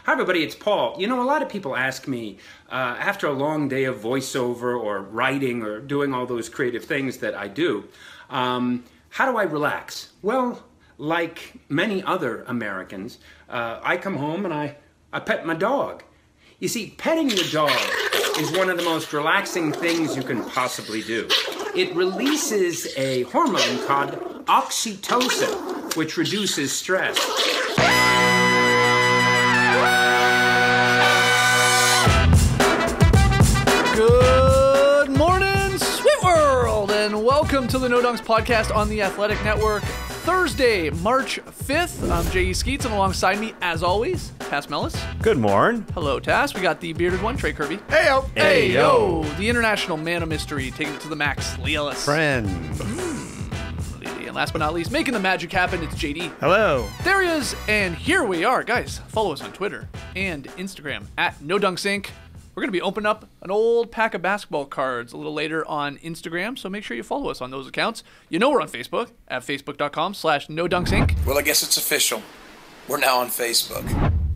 Hi, everybody. It's Paul. You know, a lot of people ask me, after a long day of voiceover or writing or doing all those creative things that I do, how do I relax? Well, like many other Americans, I come home and I pet my dog. You see, petting your dog is one of the most relaxing things you can possibly do. It releases a hormone called oxytocin, which reduces stress. Good morning, sweet world, and welcome to the No Dunks podcast on the Athletic Network. Thursday, March 5th. I'm J.E. Skeets, and alongside me, as always, Tass Mellis. Good morning. Hello, Tass. We got the bearded one, Trey Kirby. Hey-yo. Hey-yo. The international man of mystery, taking it to the max, Lee Ellis. Friend. And last but not least, making the magic happen, it's JD. Hello. There he is, and here we are. Guys, follow us on Twitter and Instagram at No Dunks Inc. We're going to be opening up an old pack of basketball cards a little later on Instagram, so make sure you follow us on those accounts. You know we're on Facebook at facebook.com/NoDunksInc. Well, I guess it's official. We're now on Facebook.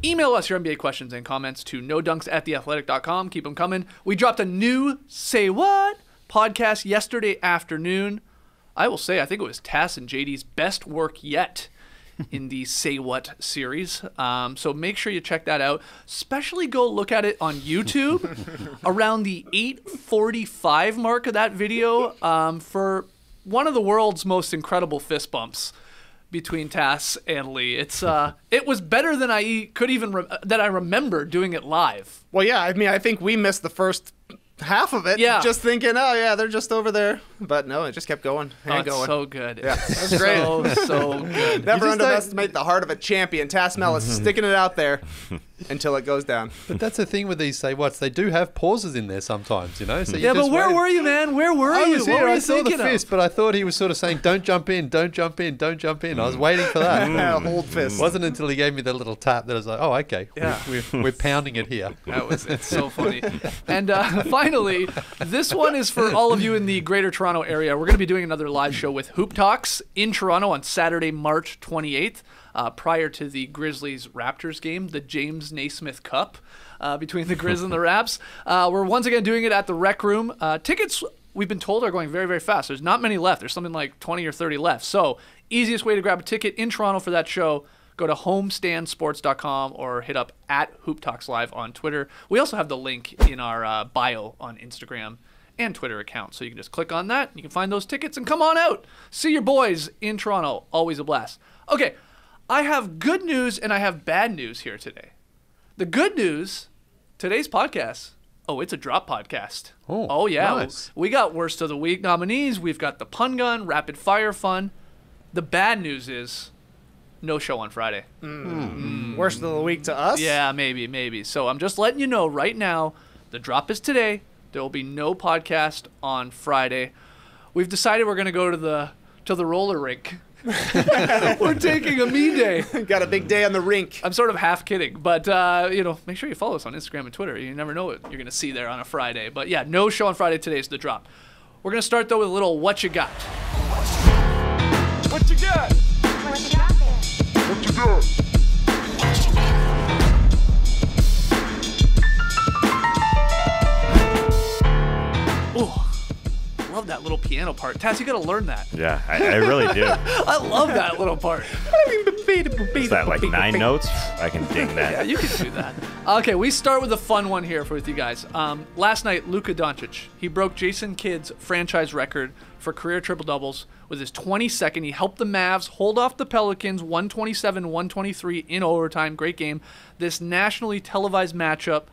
Email us your NBA questions and comments to nodunks@theathletic.com. Keep them coming. We dropped a new Say What podcast yesterday afternoon. I will say, I think it was Tass and JD's best work yet in the Say What series. So make sure you check that out. Especially go look at it on YouTube around the 8:45 mark of that video for one of the world's most incredible fist bumps between Tass and Lee. It was better than I could even that I remember doing it live. Well, yeah, I mean, I think we missed the first half of it. Yeah. Just thinking, oh, yeah, they're just over there. But no, it just kept going and It's going. so good. Yeah, It's that's great. So good. Never underestimate the heart of a champion. Tass Mellis sticking it out there until it goes down. But that's the thing with these Say Whats. They do have pauses in there sometimes, you know? So Yeah, but where were you, man? Where were I you? was What here. were you I saw the thinking of? fist, but I thought he was sort of saying, don't jump in, don't jump in, don't jump in. I was waiting for that. Yeah, hold fist. It wasn't until he gave me the little tap that I was like, oh, okay. Yeah. We're pounding it here. It's so funny. And finally, this one is for all of you in the Greater Toronto area. We're going to be doing another live show with Hoop Talks in Toronto on Saturday, March 28th, prior to the Grizzlies-Raptors game, the James Naismith Cup between the Grizz and the Raps. We're once again doing it at the Rec Room. Tickets, we've been told, are going very, very fast. There's not many left. There's something like 20 or 30 left. So easiest way to grab a ticket in Toronto for that show, go to homestandsports.com or hit up at Hoop Talks Live on Twitter. We also have the link in our bio on Instagram and Twitter account, so you can just click on that. You can find those tickets and come on out. See your boys in Toronto. Always a blast. Okay, I have good news and I have bad news here today. The good news, today's podcast, it's a drop podcast. Oh yeah. Nice. We got Worst of the Week nominees. We've got the Pun Gun, Rapid Fire Fun. The bad news is no show on Friday. Worst of the week to us? Yeah, maybe. So I'm just letting you know right now, the drop is today. There will be no podcast on Friday. We've decided we're going to go to the roller rink. We're taking a me day. Got a big day on the rink. I'm sort of half kidding, but make sure you follow us on Instagram and Twitter. You never know what you're going to see there on a Friday. But yeah, no show on Friday. Today's the drop. We're going to start though with a little What You Got. What you got? What you got there? What you got? Love that little piano part. Tass, you got to learn that. Yeah, I really do. I love that little part. Is that like 9 notes? I can ding that. Yeah, you can do that. Okay, we start with a fun one here with you guys. Last night, Luka Doncic, he broke Jason Kidd's franchise record for career triple-doubles with his 22nd. He helped the Mavs hold off the Pelicans 127-123 in overtime. Great game. This nationally televised matchup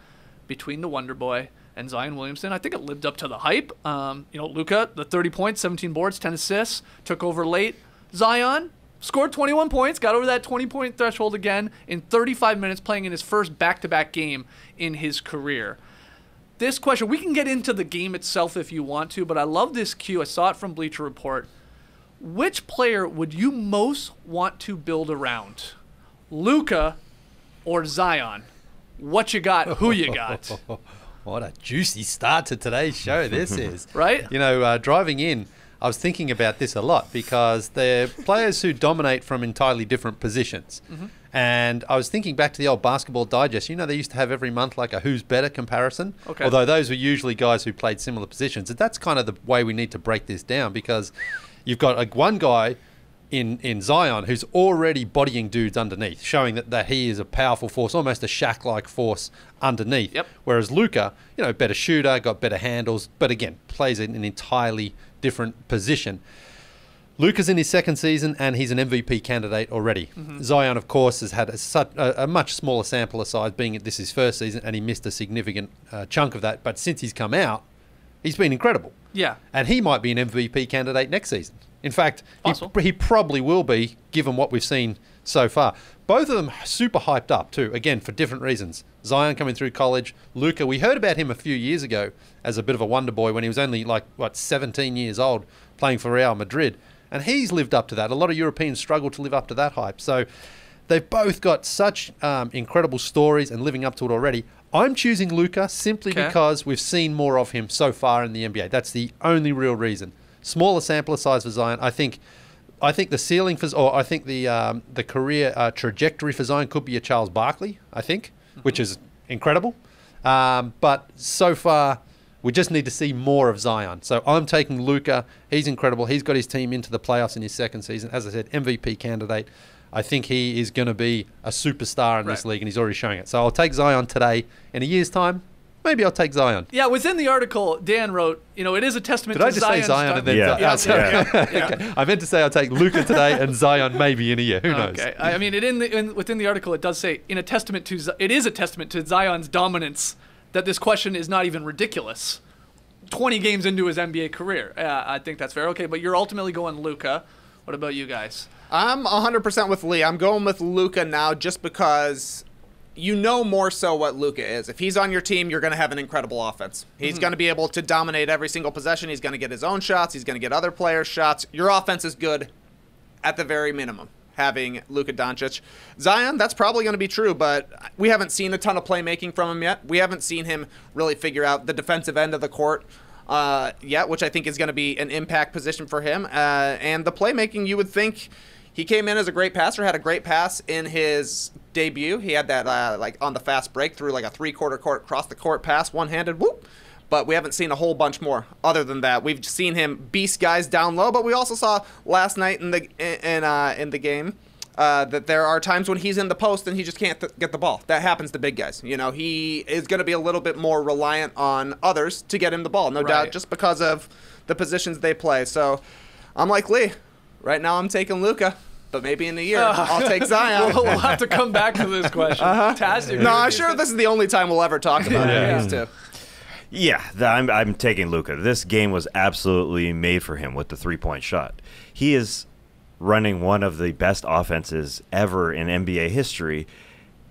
between the Wonder Boy and Zion Williamson, I think it lived up to the hype. Luka, the 30 points, 17 boards, 10 assists, took over late. Zion scored 21 points, got over that 20-point threshold again in 35 minutes, playing in his first back-to-back game in his career. This question, we can get into the game itself if you want to, but I love this cue. I saw it from Bleacher Report. Which player would you most want to build around? Luka or Zion? What you got? Who you got? What a juicy start to today's show this is. Right? You know, driving in, I was thinking about this a lot because they're players who dominate from entirely different positions. And I was thinking back to the old Basketball Digest. They used to have every month like a who's better comparison. Okay. Although those were usually guys who played similar positions. And that's kind of the way we need to break this down, because you've got one guy in Zion who's already bodying dudes underneath, showing that he is a powerful force, almost a Shaq-like force underneath. Yep. Whereas Luka, better shooter, got better handles, but again, plays in an entirely different position. Luka's in his second season, and he's an MVP candidate already. Zion, of course, has had a much smaller sample size, being this his first season, and he missed a significant chunk of that. But since he's come out, he's been incredible. Yeah. And he might be an MVP candidate next season. In fact, Possible. he probably will be, given what we've seen so far. Both of them super hyped up, too, again, for different reasons. Zion coming through college. Luka, we heard about him a few years ago as a bit of a wonder boy when he was only, 17 years old, playing for Real Madrid. And he's lived up to that. A lot of Europeans struggle to live up to that hype. So they've both got such incredible stories and living up to it already. I'm choosing Luka simply because we've seen more of him so far in the NBA. That's the only real reason. Smaller sample size for Zion. I think the ceiling I think the career trajectory for Zion could be a Charles Barkley, which is incredible. But so far, we just need to see more of Zion. So I'm taking Luka. He's incredible. He's got his team into the playoffs in his second season. As I said, MVP candidate. I think he is going to be a superstar in this league, and he's already showing it. So I'll take Zion today. In a year's time, maybe I'll take Zion. Yeah, within the article, Dan wrote, it is a testament to Zion's... Did I just say Zion and then... Yeah. I meant to say I'll take Luka today and Zion maybe in a year. Who knows? Okay. I mean, within the article, it does say, it is a testament to Zion's dominance that this question is not even ridiculous. 20 games into his NBA career. I think that's fair. Okay, but you're ultimately going Luka. What about you guys? I'm 100% with Lee. I'm going with Luka now just because more so what Luka is. If he's on your team, you're going to have an incredible offense. He's going to be able to dominate every single possession. He's going to get his own shots. He's going to get other players' shots. Your offense is good at the very minimum, having Luka Doncic. Zion, that's probably going to be true, but we haven't seen a ton of playmaking from him yet. We haven't seen him really figure out the defensive end of the court yet, which I think is going to be an impact position for him. And the playmaking, you would think he came in as a great passer, had a great pass in his debut. He had that on the fast break through a three-quarter court, across-the-court pass, one-handed, whoop. But we haven't seen a whole bunch more other than that. We've seen him beast guys down low, but we also saw last night in the game that there are times when he's in the post and he just can't get the ball. That happens to big guys. He is going to be a little bit more reliant on others to get him the ball, no doubt, just because of the positions they play. So I'm like Lee. Right now I'm taking Luka. But maybe in a year, I'll take Zion. We'll have to come back to this question. Taz, no, I'm sure this is the only time we'll ever talk about it. Too. Yeah, I'm taking Luka. This game was absolutely made for him with the three-point shot. He is running one of the best offenses ever in NBA history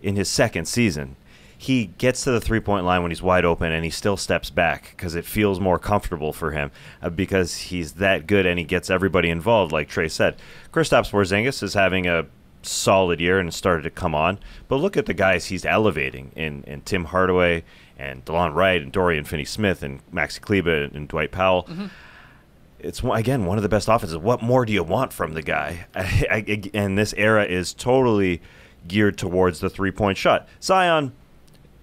in his second season. He gets to the three-point line when he's wide open, and he still steps back because it feels more comfortable for him because he's that good and he gets everybody involved, like Trey said. Kristaps Porzingis is having a solid year and started to come on, but look at the guys he's elevating in Tim Hardaway and DeLon Wright and Dorian Finney-Smith and Maxi Kleber and Dwight Powell. Mm-hmm. It's, again, one of the best offenses. What more do you want from the guy? And this era is totally geared towards the three-point shot. Zion,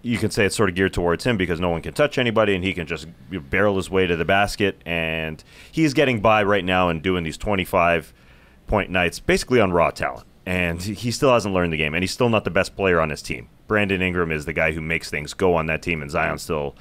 you can say it's sort of geared towards him because no one can touch anybody and he can just barrel his way to the basket. And he's getting by right now and doing these 25-point nights basically on raw talent. And he still hasn't learned the game, and he's still not the best player on his team. Brandon Ingram is the guy who makes things go on that team, and Zion still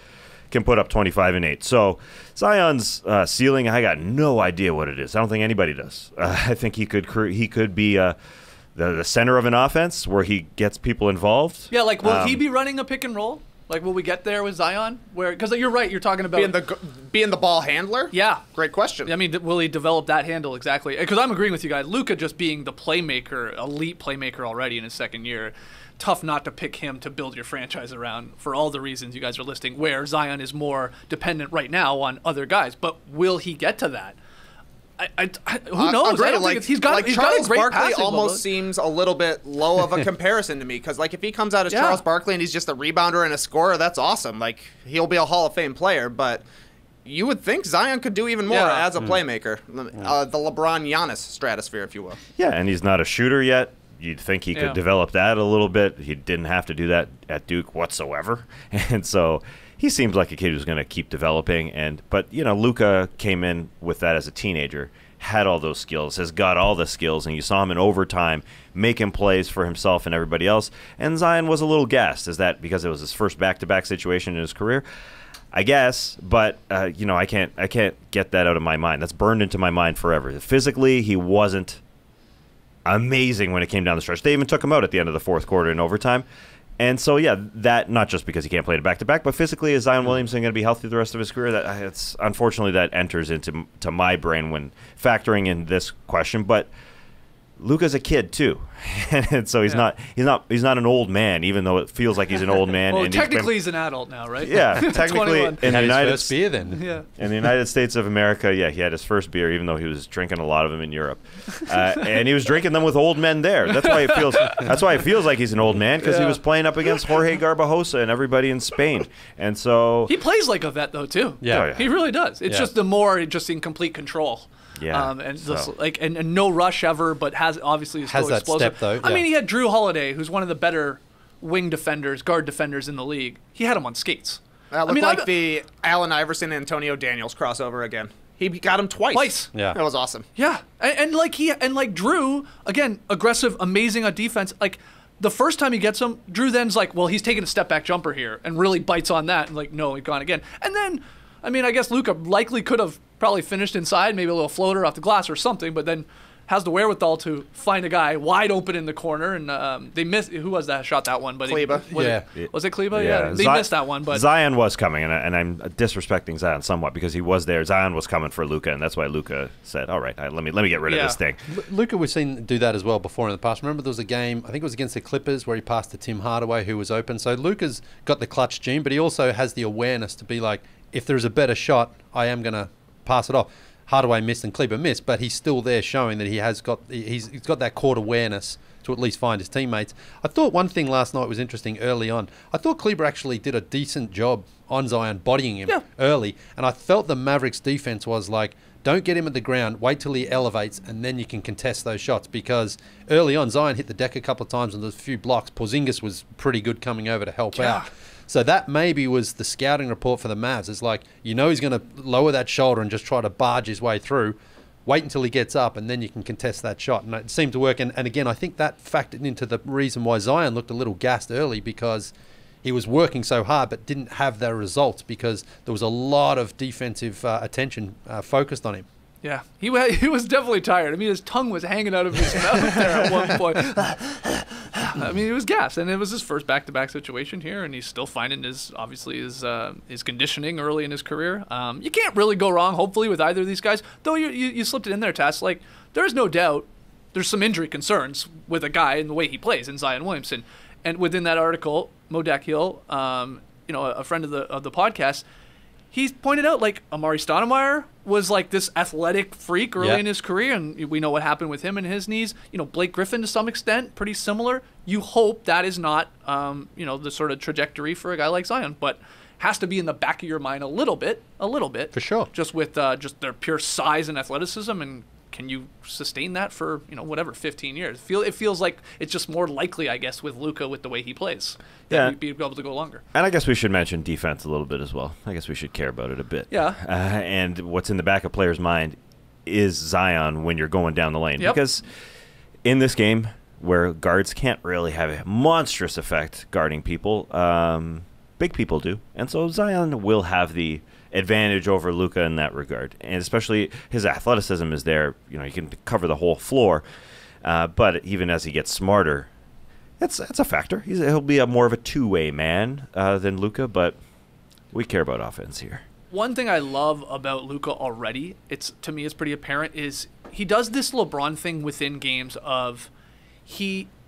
can put up 25 and 8. So Zion's ceiling, I got no idea what it is. I don't think anybody does. I think he could be the center of an offense where he gets people involved. Yeah, will he be running a pick and roll? Will we get there with Zion? Because you're right, you're talking about being the ball handler. Yeah, great question. I mean, will he develop that handle exactly? Because I'm agreeing with you guys. Luka just being the playmaker, elite playmaker already in his second year. Tough not to pick him to build your franchise around for all the reasons you guys are listing. Where Zion is more dependent right now on other guys, but will he get to that? Who knows? I don't think he's got a great Barkley passing almost level. Seems a little bit low of a comparison to me because if he comes out as Charles Barkley and he's just a rebounder and a scorer, that's awesome. He'll be a Hall of Fame player, but you would think Zion could do even more as a playmaker, the LeBron Giannis stratosphere, if you will. Yeah, and he's not a shooter yet. you'd think he could Yeah. develop that a little bit. He didn't have to do that at Duke whatsoever. And so he seems like a kid who's going to keep developing. But Luka came in with that as a teenager, had all those skills, has got all the skills, and you saw him in overtime making plays for himself and everybody else. And Zion was a little gassed. Is that because it was his first back-to-back situation in his career? I guess, but I can't get that out of my mind. That's burned into my mind forever. Physically, he wasn't amazing when it came down the stretch. They even took him out at the end of the fourth quarter in overtime. And so, yeah, that not just because he can't play it back-to-back, but physically, is Zion Williamson going to be healthy the rest of his career? It's unfortunately, that enters into my brain when factoring in this question. But Luka's a kid too, and so he's not an old man, even though it feels like he's an old man. Well, and technically he's an adult now, right? Yeah, technically in the United States beer then. Yeah. In the United States of America, yeah, he had his first beer, even though he was drinking a lot of them in Europe, and he was drinking them with old men there. That's why it feels like he's an old man, because he was playing up against Jorge Garbajosa and everybody in Spain, and so He plays like a vet though too. Yeah. Oh, yeah. He really does. It's just in complete control. Yeah, and so. just and no rush ever, but is still that explosive. step, though, I yeah. mean, he had Drew Holiday, who's one of the better guard defenders in the league. He had him on skates. That looked like the Allen Iverson Antonio Daniels crossover again. He got him twice. Yeah. That was awesome. Yeah, and Drew, again, aggressive, amazing on defense. Like the first time he gets him, Drew then's like, well, he's taking a step back jumper here, and really bites on that, and like, no, he's gone again. And then, I mean, I guess Luka likely could have probably finished inside, maybe a little floater off the glass or something, but then has the wherewithal to find a guy wide open in the corner, and they missed. Who was that shot that one? But Kleba. Was it Kleba? Yeah, they missed that one. But Zion was coming, and I'm disrespecting Zion somewhat because he was there. Zion was coming for Luka, and that's why Luka said, "All right, let me get rid of this thing." Luka, we've seen do that as well before in the past. Remember, there was a game, I think it was against the Clippers, where he passed to Tim Hardaway, who was open. So Luka's got the clutch gene, but he also has the awareness to be like, if there's a better shot, I am going to pass it off. Hardaway missed and Kleber missed, but he's still there, showing that he's got that court awareness to at least find his teammates. I thought one thing last night was interesting early on. I thought Kleber actually did a decent job on Zion, bodying him early, and I felt the Mavericks defense was like, don't get him at the ground, wait till he elevates, and then you can contest those shots, because early on Zion hit the deck a couple of times and there's a few blocks. Porzingis was pretty good coming over to help out. So that maybe was the scouting report for the Mavs. It's like, he's going to lower that shoulder and just try to barge his way through. Wait until he gets up, and then you can contest that shot. And it seemed to work. And again, I think that factored into the reason why Zion looked a little gassed early, because he was working so hard but didn't have the results because there was a lot of defensive attention focused on him. yeah, he was definitely tired. I mean, his tongue was hanging out of his mouth there at one point. I mean, he was gassed, and it was his first back-to-back situation here, and he's still finding his conditioning early in his career. You can't really go wrong, hopefully, with either of these guys. Though you slipped it in there, Tess. Like, there's no doubt there's some injury concerns with a guy and the way he plays in Zion Williamson. And within that article, Modak Hill, a friend of the podcast, he's pointed out, like, Amari Stoudemire was like this athletic freak early in his career, and we know what happened with him and his knees. Blake Griffin, to some extent, pretty similar. You hope that is not, the sort of trajectory for a guy like Zion, but has to be in the back of your mind a little bit. For sure. Just with just their pure size and athleticism, and can you sustain that for 15 years? It feels like it's just more likely, I guess, with Luka, with the way he plays, that he'd be able to go longer. And I guess we should mention defense a little bit as well. I guess we should care about it a bit. Yeah. And what's in the back of players' mind is Zion when you're going down the lane. Yep. Because in this game, where guards can't really have a monstrous effect guarding people, big people do. And so Zion will have the advantage over Luka in that regard. And especially his athleticism is there. He can cover the whole floor. But even as he gets smarter, that's a factor. He'll be more of a two-way man than Luka, but we care about offense here. One thing I love about Luka already, to me it's pretty apparent, is he does this LeBron thing within games of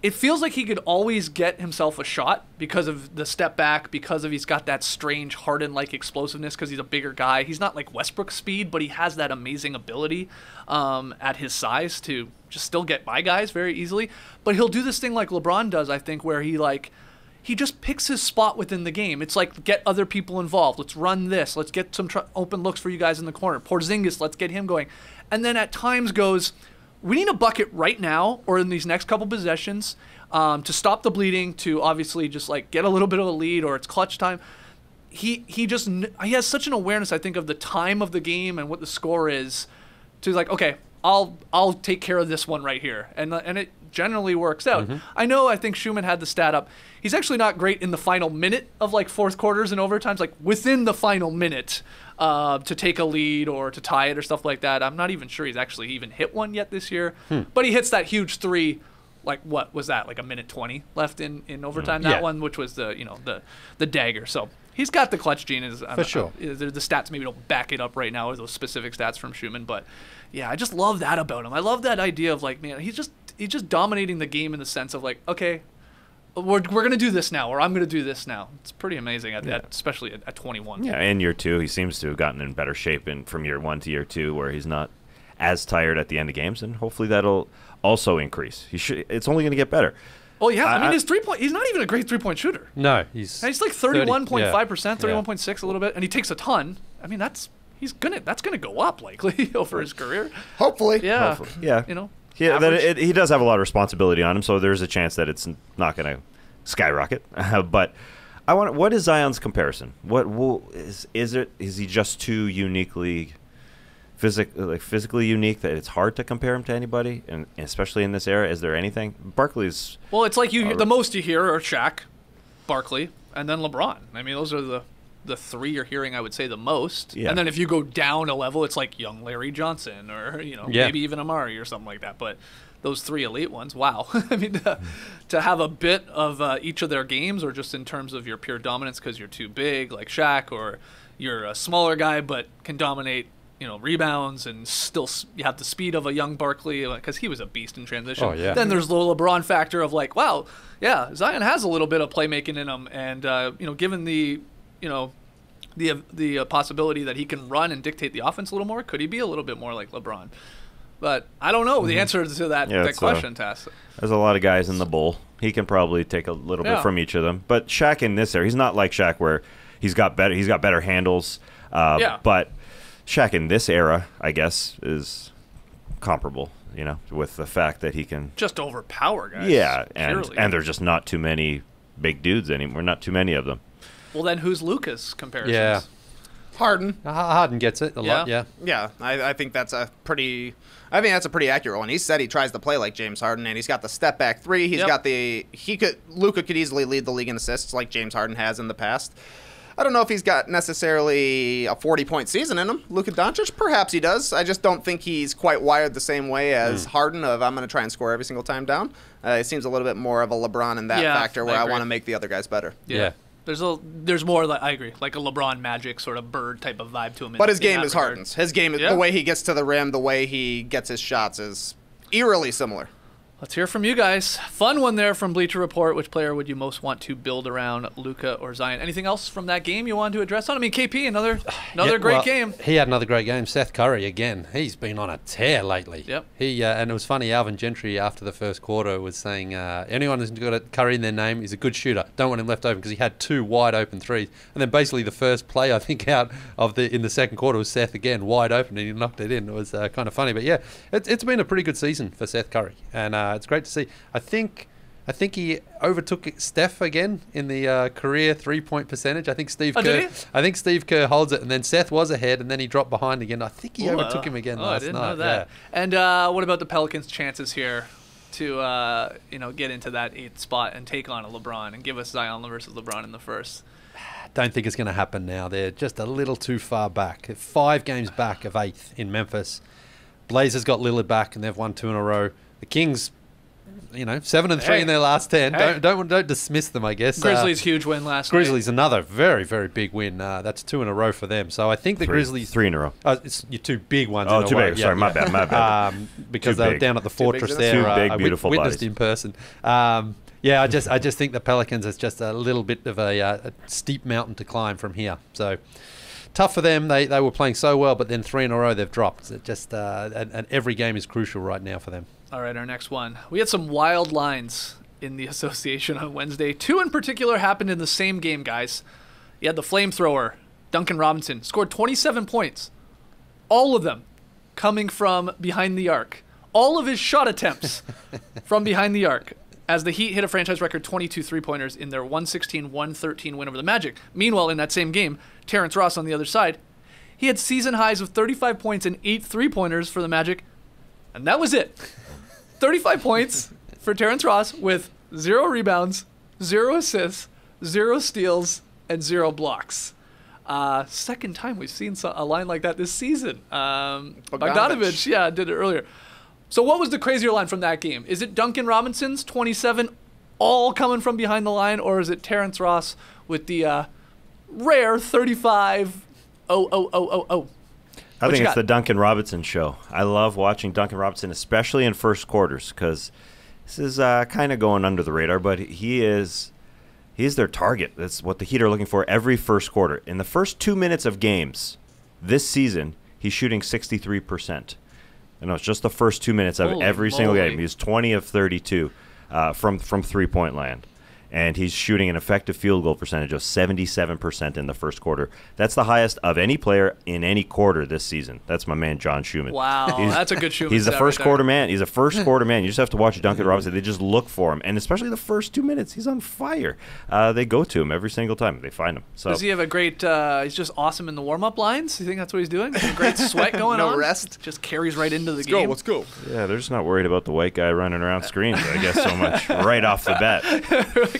it feels like he could always get himself a shot because of the step back, because of he's got that strange Harden-like explosiveness because he's a bigger guy. He's not like Westbrook speed, but he has that amazing ability at his size to just still get by guys very easily. But he'll do this thing like LeBron does, I think, where he just picks his spot within the game. It's like, get other people involved. Let's run this. Let's get some open looks for you guys in the corner. Porzingis, let's get him going. And then at times goes, we need a bucket right now or in these next couple possessions to stop the bleeding, to obviously just like get a little bit of a lead, or it's clutch time. He has such an awareness, I think, of the time of the game and what the score is, to like, okay, I'll take care of this one right here, and it generally works out. I think Schumann had the stat up. He's actually not great in the final minute of like fourth quarters and overtimes, like within the final minute to take a lead or to tie it or stuff like that. I'm not even sure he's actually even hit one yet this year, but he hits that huge three. Like, what was that? Like a minute 20 left in overtime. That one, which was the dagger. So he's got the clutch gene. For sure. The stats maybe don't back it up right now, or those specific stats from Schumann, but yeah, I just love that about him. I love that idea of like, man, he's just dominating the game in the sense of like, okay, we're gonna do this now, or I'm gonna do this now. It's pretty amazing especially at 21. Yeah, in year 2, he seems to have gotten in better shape from year 1 to year 2, where he's not as tired at the end of games, and hopefully that'll also increase. It's only going to get better. Oh yeah, I mean his 3-point. He's not even a great 3-point shooter. No, he's like 31.5%, 31.6 a little bit, and he takes a ton. I mean that's gonna go up likely over his career. Hopefully. Yeah. Hopefully. Yeah. He He does have a lot of responsibility on him, so there's a chance that it's not going to skyrocket. But what is Zion's comparison? Is he just too uniquely physically unique that it's hard to compare him to anybody, and especially in this era? Is there anything? Barkley's... Well, it's like the most you hear are Shaq, Barkley, and then LeBron. I mean, those are the three you're hearing, I would say, the most. Yeah. And then if you go down a level, it's like young Larry Johnson, or maybe even Amari or something like that. But those three elite ones, wow. I mean, to have a bit of each of their games, or just in terms of your pure dominance because you're too big, like Shaq, or you're a smaller guy but can dominate rebounds, and still you have the speed of a young Barkley, because he was a beast in transition. Oh, yeah. Then there's the LeBron factor of like, wow, yeah, Zion has a little bit of playmaking in him, and given the possibility that he can run and dictate the offense a little more, could he be a little bit more like LeBron? But I don't know the answer to that question, Tass. There's a lot of guys in the bowl. He can probably take a little bit from each of them. But Shaq in this era, he's not like Shaq where he's got better handles. But Shaq in this era, I guess, is comparable, with the fact that he can just overpower guys. Yeah, and there's just not too many big dudes anymore. Not too many of them. Well, then who's Luka's comparisons? Yeah, Harden. Harden gets it a lot. Yeah. Yeah, I think that's a pretty accurate one. He said he tries to play like James Harden, and he's got the step back three. He's got Luka could easily lead the league in assists like James Harden has in the past. I don't know if he's got necessarily a 40-point season in him. Luka Doncic, perhaps he does. I just don't think he's quite wired the same way as Harden of I'm going to try and score every single time down. It seems a little bit more of a LeBron in that factor where I want to make the other guys better. Yeah. There's more, I agree, like a LeBron Magic sort of Bird type of vibe to him. But his game is Harden's. His game, the way he gets to the rim, the way he gets his shots is eerily similar. Let's hear from you guys. Fun one there from Bleacher Report. Which player would you most want to build around, Luka or Zion? Anything else from that game you wanted to address on? I mean, KP, another great game. He had another great game. Seth Curry, again, he's been on a tear lately. Yep. And it was funny, Alvin Gentry, after the first quarter, was saying, anyone who's got a Curry in their name is a good shooter. Don't want him left open, because he had 2 wide open threes. And then basically the first play, I think, in the second quarter was Seth again, wide open, and he knocked it in. It was kind of funny. But yeah, it's been a pretty good season for Seth Curry. And it's great to see. I think he overtook Steph again in the career 3-point percentage. I think Steve Kerr holds it, and then Seth was ahead, and then he dropped behind again. I think he overtook him again last night. I didn't know that. Yeah. And what about the Pelicans' chances here to get into that 8th spot and take on a LeBron and give us Zion versus LeBron in the first? Don't think it's going to happen now. They're just a little too far back. 5 games back of 8th in Memphis. Blazers got Lillard back, and they've won 2 in a row. The Kings, 7-3 in their last 10. Hey. Don't dismiss them, I guess. Grizzlies huge win last night. Grizzlies another very, very big win. That's 2 in a row for them. So I think the Grizzlies 3 in a row. It's your 2 big ones. Oh, 2 big. Sorry, my bad. Because they were down at the Fortress there. 2 big, beautiful witnessed bodies. in person. I just think the Pelicans is just a little bit of a steep mountain to climb from here. So tough for them. They were playing so well, but then 3 in a row they've dropped. It just and every game is crucial right now for them. All right, our next one. We had some wild lines in the association on Wednesday. 2 in particular happened in the same game, guys. You had the flamethrower, Duncan Robinson, scored 27 points. All of them coming from behind the arc. all of his shot attempts from behind the arc as the Heat hit a franchise record 22 three-pointers in their 116-113 win over the Magic. Meanwhile, in that same game, Terrence Ross on the other side, he had season highs of 35 points and 8 three-pointers for the Magic, and that was it. 35 points for Terrence Ross with 0 rebounds, 0 assists, 0 steals, and 0 blocks. Second time we've seen a line like that this season. Bogdanovich, did it earlier. So what was the crazier line from that game? Is it Duncan Robinson's 27 all coming from behind the line, or is it Terrence Ross with the rare 35 0-0-0-0-0? I think it's the Duncan Robinson show. I love watching Duncan Robinson, especially in first quarters, because this is kind of going under the radar, but he's their target. That's what the Heat are looking for every first quarter. In the first 2 minutes of games this season, he's shooting 63%. I know it's just the first 2 minutes of every single game. He's 20 of 32 from three-point land. And he's shooting an effective field goal percentage of 77% in the first quarter. That's the highest of any player in any quarter this season. That's my man, John Schumann. Wow, that's a good Schumann. He's the stat first right quarter man. He's a first quarter man. You just have to watch Duncan Robinson. They just look for him. And especially the first 2 minutes, he's on fire. They go to him every single time. They find him. So does he have a great, he's just awesome in the warm-up lines? You think that's what he's doing? A great sweat going on? No rest. Just carries right into the game. Let's go. yeah, they're just not worried about the white guy running around screens, I guess, so much right off the bat.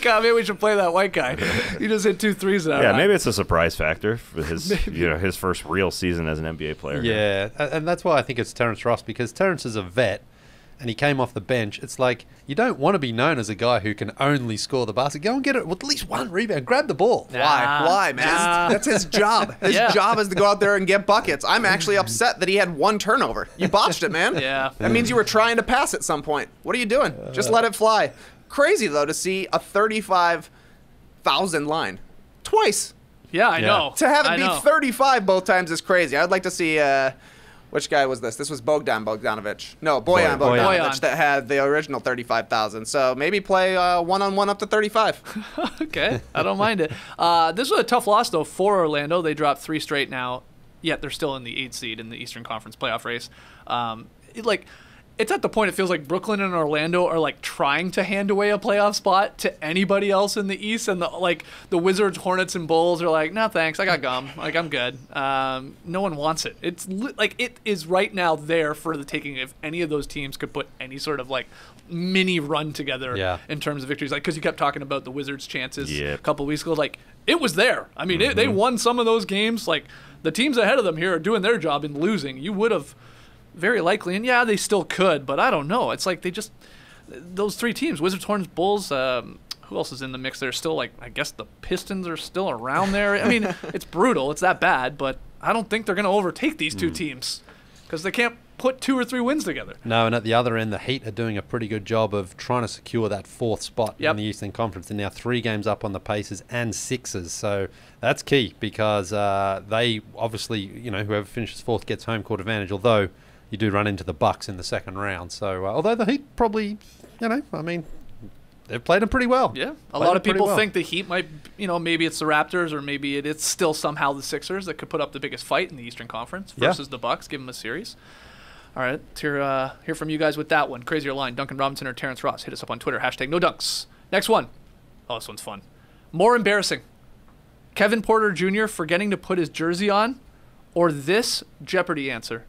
God, maybe we should play that white guy. He just hit 2 threes now. Yeah, maybe it's a surprise factor for his his first real season as an NBA player. Yeah, and that's why I think it's Terrence Ross, because Terrence is a vet and he came off the bench. It's like, you don't want to be known as a guy who can only score the basket. Go and get it with at least one rebound. Grab the ball. Why, man? That's his job. His job is to go out there and get buckets. I'm actually upset that he had 1 turnover. You botched it, man. Yeah. That means you were trying to pass at some point. What are you doing? Just let it fly. Crazy, though, to see a 35,000 line twice. Yeah, I know. To have it be 35 both times is crazy. I'd like to see which guy was this? This was Bogdanovich. No, Bojan Bogdanovic that had the original 35,000. So maybe play one-on-one up to 35. Okay, I don't mind it. This was a tough loss, though, for Orlando. They dropped 3 straight now, yet they're still in the 8th seed in the Eastern Conference playoff race. It's at the point it feels like Brooklyn and Orlando are like trying to hand away a playoff spot to anybody else in the East, and the Wizards, Hornets, and Bulls are like, no thanks, I got gum, like I'm good. No one wants it. It's it is right now there for the taking if any of those teams could put any sort of like mini run together in terms of victories. Like, because you kept talking about the Wizards' chances a couple of weeks ago, like it was there. I mean, they won some of those games. Like the teams ahead of them here are doing their job in losing. You would have. Very likely, and they still could, but I don't know. It's like those 3 teams, Wizards, Hornets, Bulls, who else is in the mix? They're still I guess the Pistons are still around there. I mean, it's brutal. It's that bad, but I don't think they're going to overtake these 2 teams because they can't put 2 or 3 wins together. No, and at the other end, the Heat are doing a pretty good job of trying to secure that 4th spot in the Eastern Conference. They're now 3 games up on the Pacers and Sixers, so that's key because they obviously, whoever finishes 4th gets home court advantage, although you do run into the Bucks in the second round. So, although the Heat probably, they've played them pretty well. Yeah, a lot of people think the Heat might, maybe it's the Raptors or maybe it's still somehow the Sixers that could put up the biggest fight in the Eastern Conference versus the Bucks, give them a series. All right, let's hear from you guys with that one. Crazier line, Duncan Robinson or Terrence Ross. Hit us up on Twitter, #NoDunks. Next one. Oh, this one's fun. More embarrassing. Kevin Porter Jr. forgetting to put his jersey on, or this Jeopardy answer?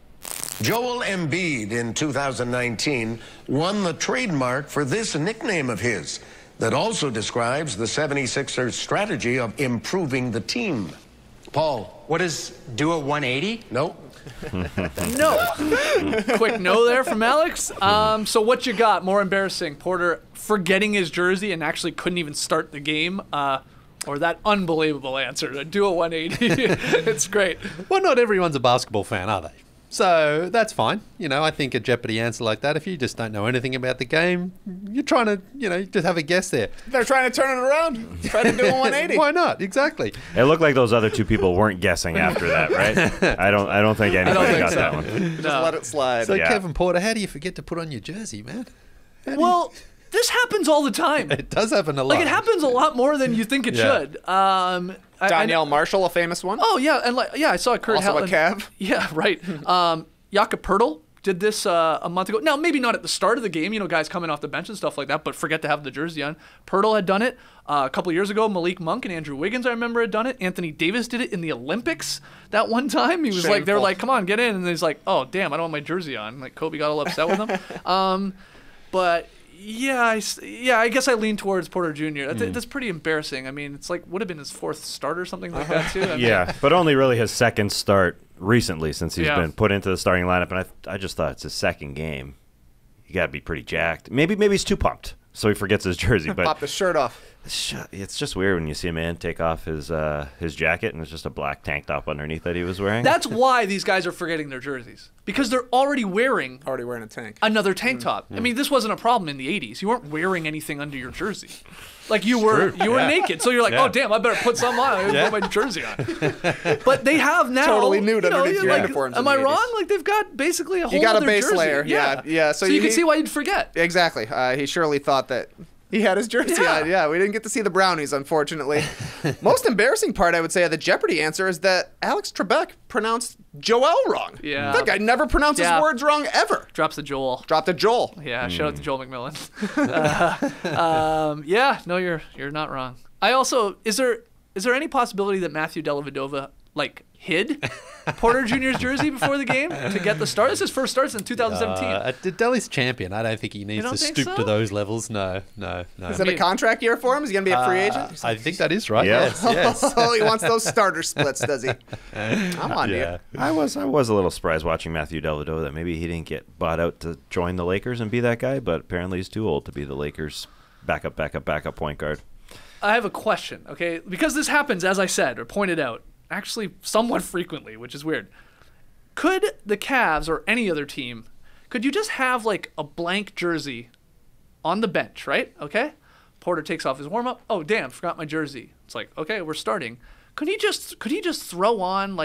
Joel Embiid in 2019 won the trademark for this nickname of his that also describes the 76ers' strategy of improving the team. Paul. What is, do a 180? No. No. Quick no there from Alex. So what you got? More embarrassing. Porter forgetting his jersey and actually couldn't even start the game. Or that unbelievable answer, do a 180. It's great. Well, not everyone's a basketball fan, are they? So that's fine. I think a Jeopardy answer like that, if you just don't know anything about the game, you're trying to, just have a guess there. They're trying to turn it around. Try to do a 180. Why not? Exactly. It looked like those other 2 people weren't guessing after that, right? I don't think anybody got that one. Just let it slide. So Kevin Porter, how do you forget to put on your jersey, man? This happens all the time. It does happen a lot. It happens a lot more than you think it should. Danielle Marshall, a famous one. Oh, yeah. And I saw Kurt Also Helton. a Cav. Yeah, right. Jakob Pertl did this a month ago. Now, maybe not at the start of the game, guys coming off the bench and stuff like that, but forget to have the jersey on. Pirtle had done it a couple years ago. Malik Monk and Andrew Wiggins, I remember, had done it. Anthony Davis did it in the Olympics that one time. He was like, they were like, come on, get in. And he's like, oh, damn, I don't have my jersey on. Like, Kobe got all upset with him. But yeah, I guess I lean towards Porter Jr. That's pretty embarrassing. I mean, it's like, would have been his 4th start or something like that, too. I mean, but only really his 2nd start recently since he's been put into the starting lineup. And I just thought it's his 2nd game. You got to be pretty jacked. Maybe he's too pumped, so he forgets his jersey. But pop the shirt off. It's just weird when you see a man take off his jacket and it's just a black tank top underneath that he was wearing. That's why these guys are forgetting their jerseys, because they're already wearing a tank. Another tank top. I mean, this wasn't a problem in the 80s. You weren't wearing anything under your jersey. Like you were naked, so you're like, oh damn, I better put something on. I gotta put my jersey on. But they have now totally nude underneath your uniforms. Am I wrong? Like they've got basically a whole. You got a other base jersey. layer, yeah. So you can see why you'd forget. Exactly. He surely thought that he had his jersey on. Yeah, we didn't get to see the brownies, unfortunately. Most embarrassing part, I would say, of the Jeopardy answer is that Alex Trebek pronounced Joel wrong. Yeah. That guy never pronounces words wrong ever. Drops the Joel. Dropped a Joel. Yeah, shout out to Joel McMillan. No, you're not wrong. I also, is there any possibility that Matthew Dellavedova hid Porter Jr.'s jersey before the game to get the start? This is his first start since 2017. Delhi's champion. I don't think he needs to stoop to those levels. No. Is it a contract year for him? Is he going to be a free agent? I think that is right. Yeah. Yes. Oh, he wants those starter splits, does he? I'm on you. I was a little surprised watching Matthew Dellavedova that maybe he didn't get bought out to join the Lakers and be that guy, but apparently he's too old to be the Lakers' backup point guard. I have a question, okay? Because this happens, as I said, or pointed out, actually somewhat frequently, which is weird. Could the Cavs or any other team, could you just have a blank jersey on the bench, right? Okay? Porter takes off his warm-up. Oh, damn, forgot my jersey. It's like, okay, we're starting. Could he just throw on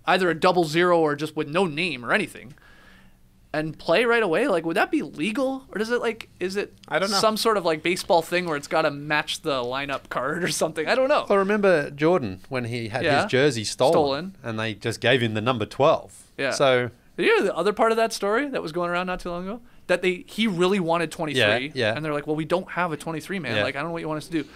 either a 00 or just with no name or anything and play right away? Would that be legal? Or does it is it I don't know. Some sort of baseball thing where it's got to match the lineup card or something? I don't know. I remember Jordan when he had his jersey stolen and they just gave him the number 12. Yeah. So did you hear the other part of that story that was going around not too long ago? That he really wanted 23. Yeah. And they're like, well, we don't have a 23, man. I don't know what you want us to do.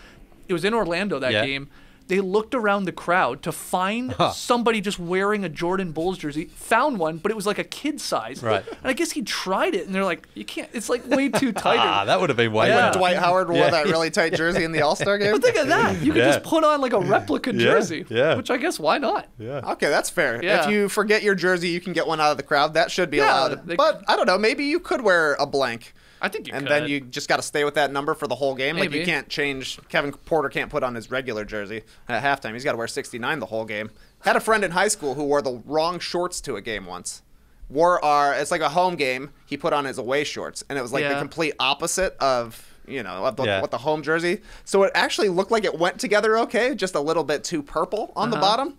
It was in Orlando that game. They looked around the crowd to find somebody just wearing a Jordan Bulls jersey, found one, but it was a kid size. Right. And I guess he tried it, and they're like, you can't, it's way too tight. That would have been way When better. Dwight Howard wore that really tight jersey in the All-Star game. But think of that. You could just put on a replica jersey, Yeah. which I guess why not? Yeah. Okay, that's fair. Yeah. If you forget your jersey, you can get one out of the crowd. That should be allowed. But I don't know. Maybe you could wear a blank. I think you could. And then you just got to stay with that number for the whole game. Maybe. You can't change. Kevin Porter can't put on his regular jersey at halftime. He's got to wear 69 the whole game. Had a friend in high school who wore the wrong shorts to a game once. It's like a home game. He put on his away shorts, and it was the complete opposite of what the home jersey. So it actually looked like it went together okay, just a little bit too purple on the bottom.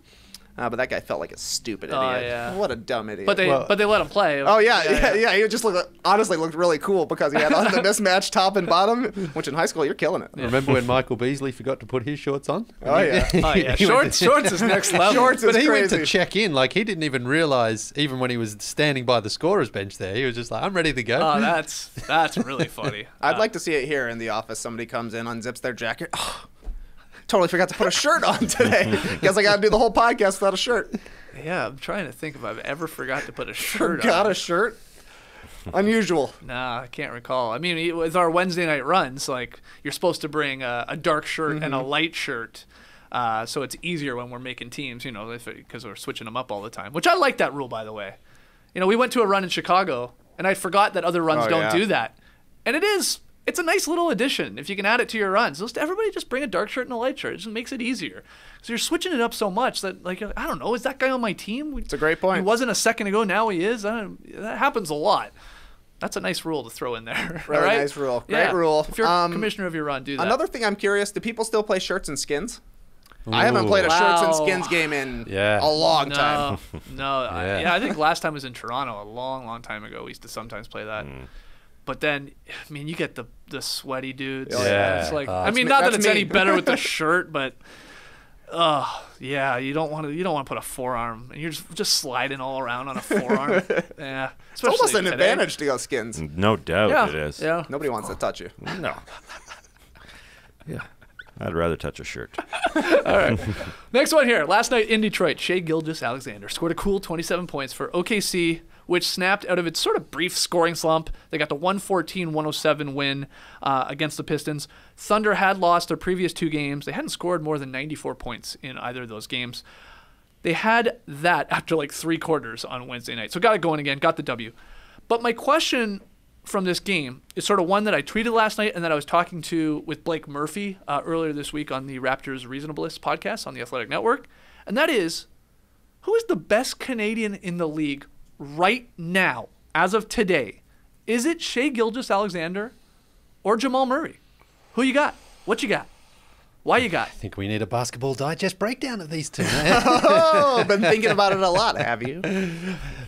But that guy felt like a stupid idiot. Oh, yeah. What a dumb idiot. But they let him play. Oh, yeah. He just honestly looked really cool because he had on the mismatched top and bottom, which in high school, you're killing it. Yeah. Remember when Michael Beasley forgot to put his shorts on? Oh, yeah. Shorts is next level. Shorts is But he went crazy. to check in. He didn't even realize, even when he was standing by the scorer's bench there, he was just like, I'm ready to go. Oh, that's really funny. I'd like to see it here in the office. Somebody comes in, unzips their jacket. Oh, totally forgot to put a shirt on today. Guess I got to do the whole podcast without a shirt. Yeah, I'm trying to think if I've ever forgot to put a shirt on. Got a shirt? Unusual. Nah, I can't recall. I mean, with our Wednesday night runs, you're supposed to bring a dark shirt and a light shirt, so it's easier when we're making teams, because we're switching them up all the time, which I like that rule, by the way. We went to a run in Chicago, and I forgot that other runs don't do that. And it's a nice little addition if you can add it to your runs. Everybody just bring a dark shirt and a light shirt. It just makes it easier. So you're switching it up so much that, I don't know, is that guy on my team? It's a great point. He wasn't a second ago, now he is. That happens a lot. That's a nice rule to throw in there. Really right? nice rule. Great rule. If you're commissioner of your run, do that. Another thing I'm curious, do people still play shirts and skins? I haven't played a shirts and skins game in a long time. No. I think last time was in Toronto a long, long time ago. We used to sometimes play that. But then, you get the sweaty dudes. Yeah. It's not that it's any better with the shirt, but Yeah, you don't want to put a forearm, and you're just sliding all around on a forearm. Yeah, It's almost especially an today. advantage to go skins. No doubt Yeah, it is. yeah. Nobody wants to touch you. No. Yeah. I'd rather touch a shirt. All right. Next one here. Last night in Detroit, Shai Gilgeous-Alexander scored a cool 27 points for OKC, which snapped out of its sort of brief scoring slump. They got the 114-107 win against the Pistons. Thunder had lost their previous 2 games. They hadn't scored more than 94 points in either of those games. They had that after like 3 quarters on Wednesday night. So got it going again, got the W. But my question from this game is sort of one that I tweeted last night and that I was talking to with Blake Murphy earlier this week on the Raptors Reasonableness podcast on the Athletic Network. And that is, who is the best Canadian in the league right now, as of today? Is it Shai Gilgeous-Alexander or Jamal Murray? Who you got? What you got? Why you got? I think we need a Basketball Digest breakdown of these two, man. Oh, been thinking about it a lot, have you?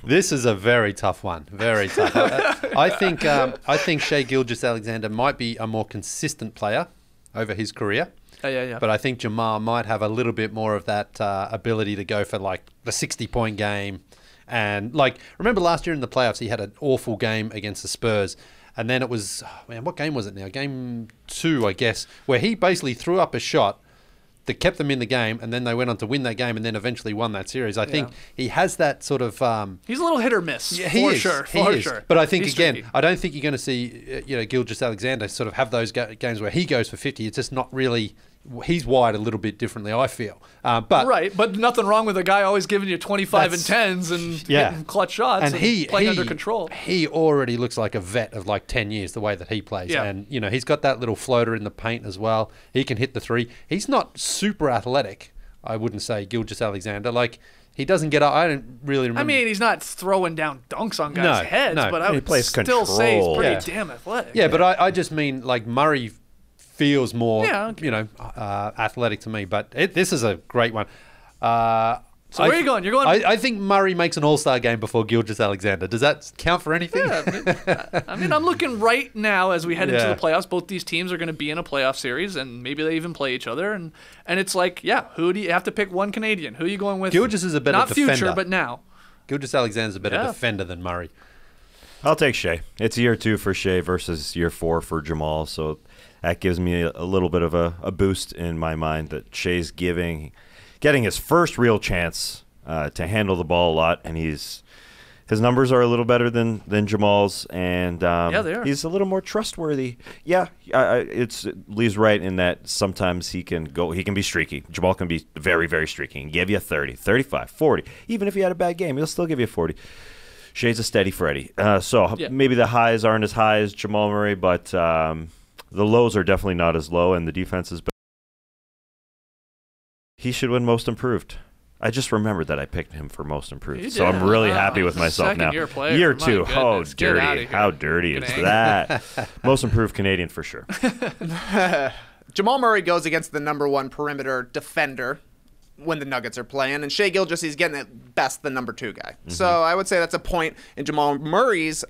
This is a very tough one. Very tough. I think Shai Gilgeous-Alexander might be a more consistent player over his career. Yeah. But I think Jamal might have a little bit more of that ability to go for like the 60-point game. And like, remember last year in the playoffs, he had an awful game against the Spurs. And then it was, what game was it now? Game 2, I guess, where he basically threw up a shot that kept them in the game, and then they went on to win that game and then eventually won that series. I think he has that sort of... he's a little hit or miss, yeah, for sure. But I think, He's again, tricky. I don't think you're going to see Gilgeous-Alexander sort of have those games where he goes for 50. It's just not really... He's wired a little bit differently, I feel. But nothing wrong with a guy always giving you 25 and 10s and hitting clutch shots and playing under control. He already looks like a vet of like 10 years, the way that he plays. Yeah. And, he's got that little floater in the paint as well. He can hit the 3. He's not super athletic, I wouldn't say, Gilgeous-Alexander. Like, he doesn't get up. I don't really remember. I mean, he's not throwing down dunks on guys' heads, but I would plays still say he's control. pretty damn athletic. Yeah, but I just mean, like, Murray feels more, athletic to me. But this is a great one. So where are you going? You're going... I think Murray makes an all-star game before Gilgeous-Alexander. Does that count for anything? Yeah, I mean, I'm looking right now as we head into the playoffs. Both these teams are going to be in a playoff series, and maybe they even play each other. And it's like, who do you have to pick one Canadian? Who are you going with? Gilgeous is a better not defender. Not future, but now. Gilgeous-Alexander's a better defender than Murray. I'll take Shai. It's year 2 for Shai versus year 4 for Jamal, so that gives me a little bit of a boost in my mind that Shai's getting his first real chance to handle the ball a lot, and his numbers are a little better than Jamal's, and they are. He's a little more trustworthy. Yeah, Lee's right in that sometimes he can be streaky. Jamal can be very, very streaky and give you 30, 35, 40. Even if he had a bad game, he'll still give you 40. Shai's a steady Freddy. Maybe the highs aren't as high as Jamal Murray, but the lows are definitely not as low, and the defense is better. He should win Most Improved. I just remembered that I picked him for Most Improved, so I'm really happy with myself now. Second-year player. Year My 2, oh, goodness. Get outta dirty. here. How dirty is Good that? Most Improved Canadian for sure. Jamal Murray goes against the number 1 perimeter defender when the Nuggets are playing, and Shai Gilgeous, he's getting at best the number 2 guy. So I would say that's a point in Jamal Murray's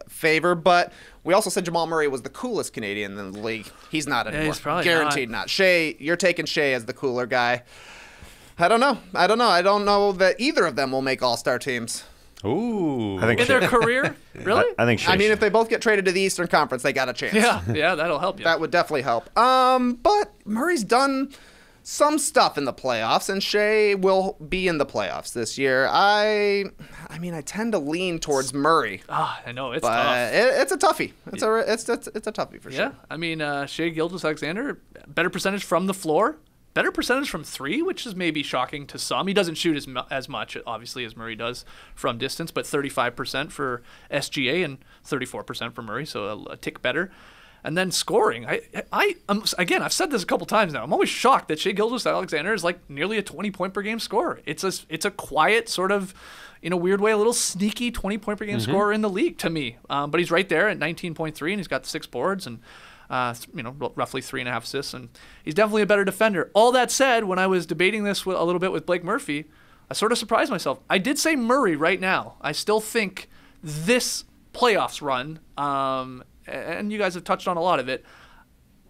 favor, but we also said Jamal Murray was the coolest Canadian in the league. He's not anymore. He's probably Guaranteed not. Shai, you're taking Shai as the cooler guy. I don't know. I don't know that either of them will make all-star teams. Ooh. I think In their career? Really? I think Shai. I mean, if they both get traded to the Eastern Conference, they got a chance. Yeah, that'll help you. That would definitely help. But Murray's done some stuff in the playoffs, and Shai will be in the playoffs this year. I mean, I tend to lean towards Murray. I know, it's but tough. It's a toughie. It's a toughie for sure. Yeah, I mean, Shai Gilgeous-Alexander, better percentage from the floor, better percentage from 3, which is maybe shocking to some. He doesn't shoot as much, obviously, as Murray does from distance, but 35% for SGA and 34% for Murray, so a tick better. And then scoring. Again, I've said this a couple times now. I'm always shocked that Shai Gilgeous-Alexander is like nearly a 20-point-per-game scorer. It's a quiet sort of, in a weird way, a little sneaky 20-point-per-game scorer in the league to me. But he's right there at 19.3, and he's got 6 boards and roughly 3.5 assists, and he's definitely a better defender. All that said, when I was debating this a little bit with Blake Murphy, I sort of surprised myself. I did say Murray right now. I still think this playoffs run, and you guys have touched on a lot of it,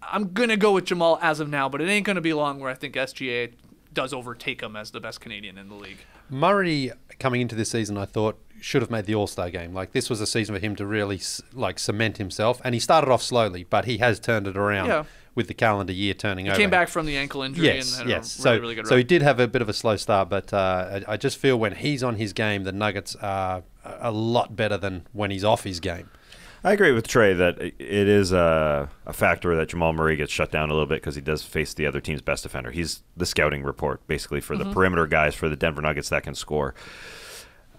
I'm going to go with Jamal as of now, but it ain't going to be long where I think SGA does overtake him as the best Canadian in the league. Murray, coming into this season, I thought should have made the All-Star game. Like, this was a season for him to really cement himself, and he started off slowly, but he has turned it around with the calendar year turning over. He came back from the ankle injury and had a really good run. So he did have a bit of a slow start, but I just feel when he's on his game, the Nuggets are a lot better than when he's off his game. I agree with Trey that it is a factor that Jamal Murray gets shut down a little bit because he does face the other team's best defender. He's the scouting report, basically, for the perimeter guys for the Denver Nuggets that can score.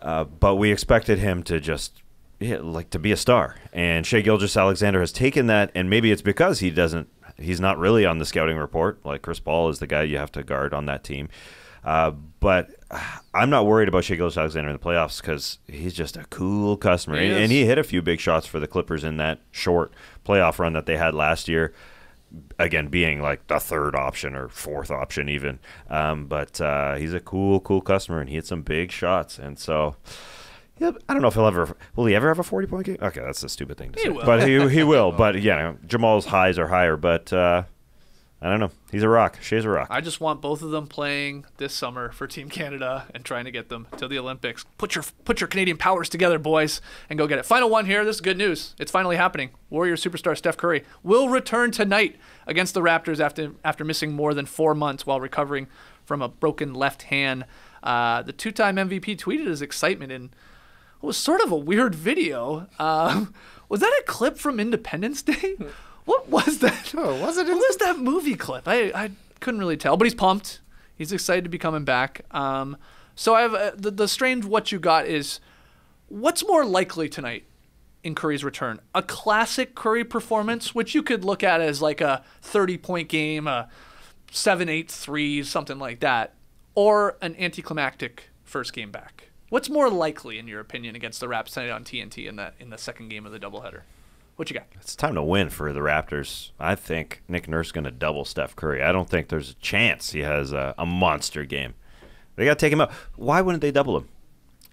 But we expected him to just to be a star. And Shai Gilgeous-Alexander has taken that, and maybe it's because he's not really on the scouting report. Like, Chris Paul is the guy you have to guard on that team. But I'm not worried about Shai Gilgeous-Alexander in the playoffs because he's just a cool customer. And he hit a few big shots for the Clippers in that short playoff run that they had last year. Again, being like the third option or fourth option even. But he's a cool customer, and he hit some big shots. And so, yeah, I don't know if will he ever have a 40-point game? Okay, that's a stupid thing to say. But he will. But, yeah, Jamal's highs are higher. But I don't know. He's a rock. Shai's a rock. I just want both of them playing this summer for Team Canada and trying to get them to the Olympics. Put your Canadian powers together, boys, and go get it. Final one here. This is good news. It's finally happening. Warriors superstar Steph Curry will return tonight against the Raptors after missing more than 4 months while recovering from a broken left hand. The two-time MVP tweeted his excitement in what was sort of a weird video. Was that a clip from Independence Day? What was that? Oh, was it? What was that movie clip? I couldn't really tell, but he's pumped. He's excited to be coming back. So I have the strange Whatchu Got is, what's more likely tonight in Curry's return? A classic Curry performance, which you could look at as like a 30-point game, a 7-8 threes, something like that, or an anticlimactic first game back. What's more likely, in your opinion, against the Raps tonight on TNT in the second game of the doubleheader? What you got? It's time to win for the Raptors. I think Nick Nurse is going to double Steph Curry. I don't think there's a chance he has a monster game. They got to take him out. Why wouldn't they double him?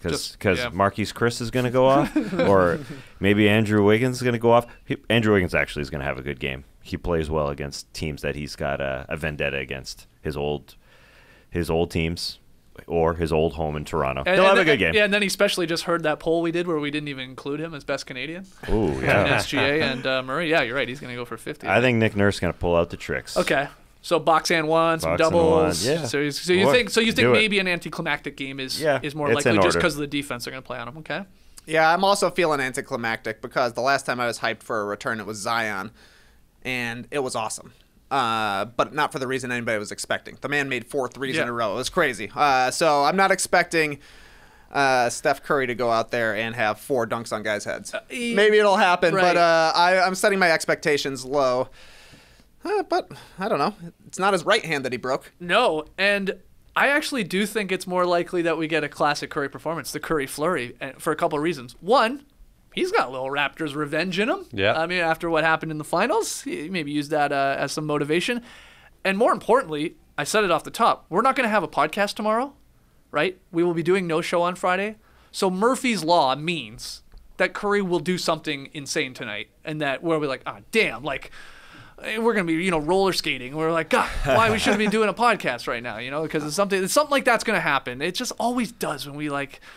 Because Marquise Chris is going to go off? Or maybe Andrew Wiggins is going to go off? Andrew Wiggins actually is going to have a good game. He plays well against teams that he's got a vendetta against, his old teams. Or his old home in Toronto. He'll have a good game. Yeah, and then he especially just heard that poll we did where we didn't even include him as best Canadian. Ooh, yeah. And SGA and Murray. Yeah, you're right. He's going to go for 50. I think Nick Nurse is going to pull out the tricks. Okay. So box and one, some doubles. Yeah. So you think maybe an anticlimactic game is more likely just because of the defense they're going to play on him. Okay. Yeah, I'm also feeling anticlimactic because the last time I was hyped for a return, it was Zion, and it was awesome. But not for the reason anybody was expecting. The man made 4 threes in a row. It was crazy. So I'm not expecting Steph Curry to go out there and have 4 dunks on guys' heads. Maybe it'll happen, but I'm setting my expectations low. But I don't know. It's not his right hand that he broke. No, and I actually do think it's more likely that we get a classic Curry performance, the Curry flurry, for a couple of reasons. One, he's got a little Raptors revenge in him. Yeah. I mean, after what happened in the finals, he maybe used that as some motivation. And more importantly, I said it off the top, we're not going to have a podcast tomorrow, right? We will be doing no show on Friday. So Murphy's Law means that Curry will do something insane tonight, and that we'll be like, damn, like, we're going to be, roller skating. We're like, God, why we shouldn't be doing a podcast right now, because it's something like that's going to happen. It just always does when we,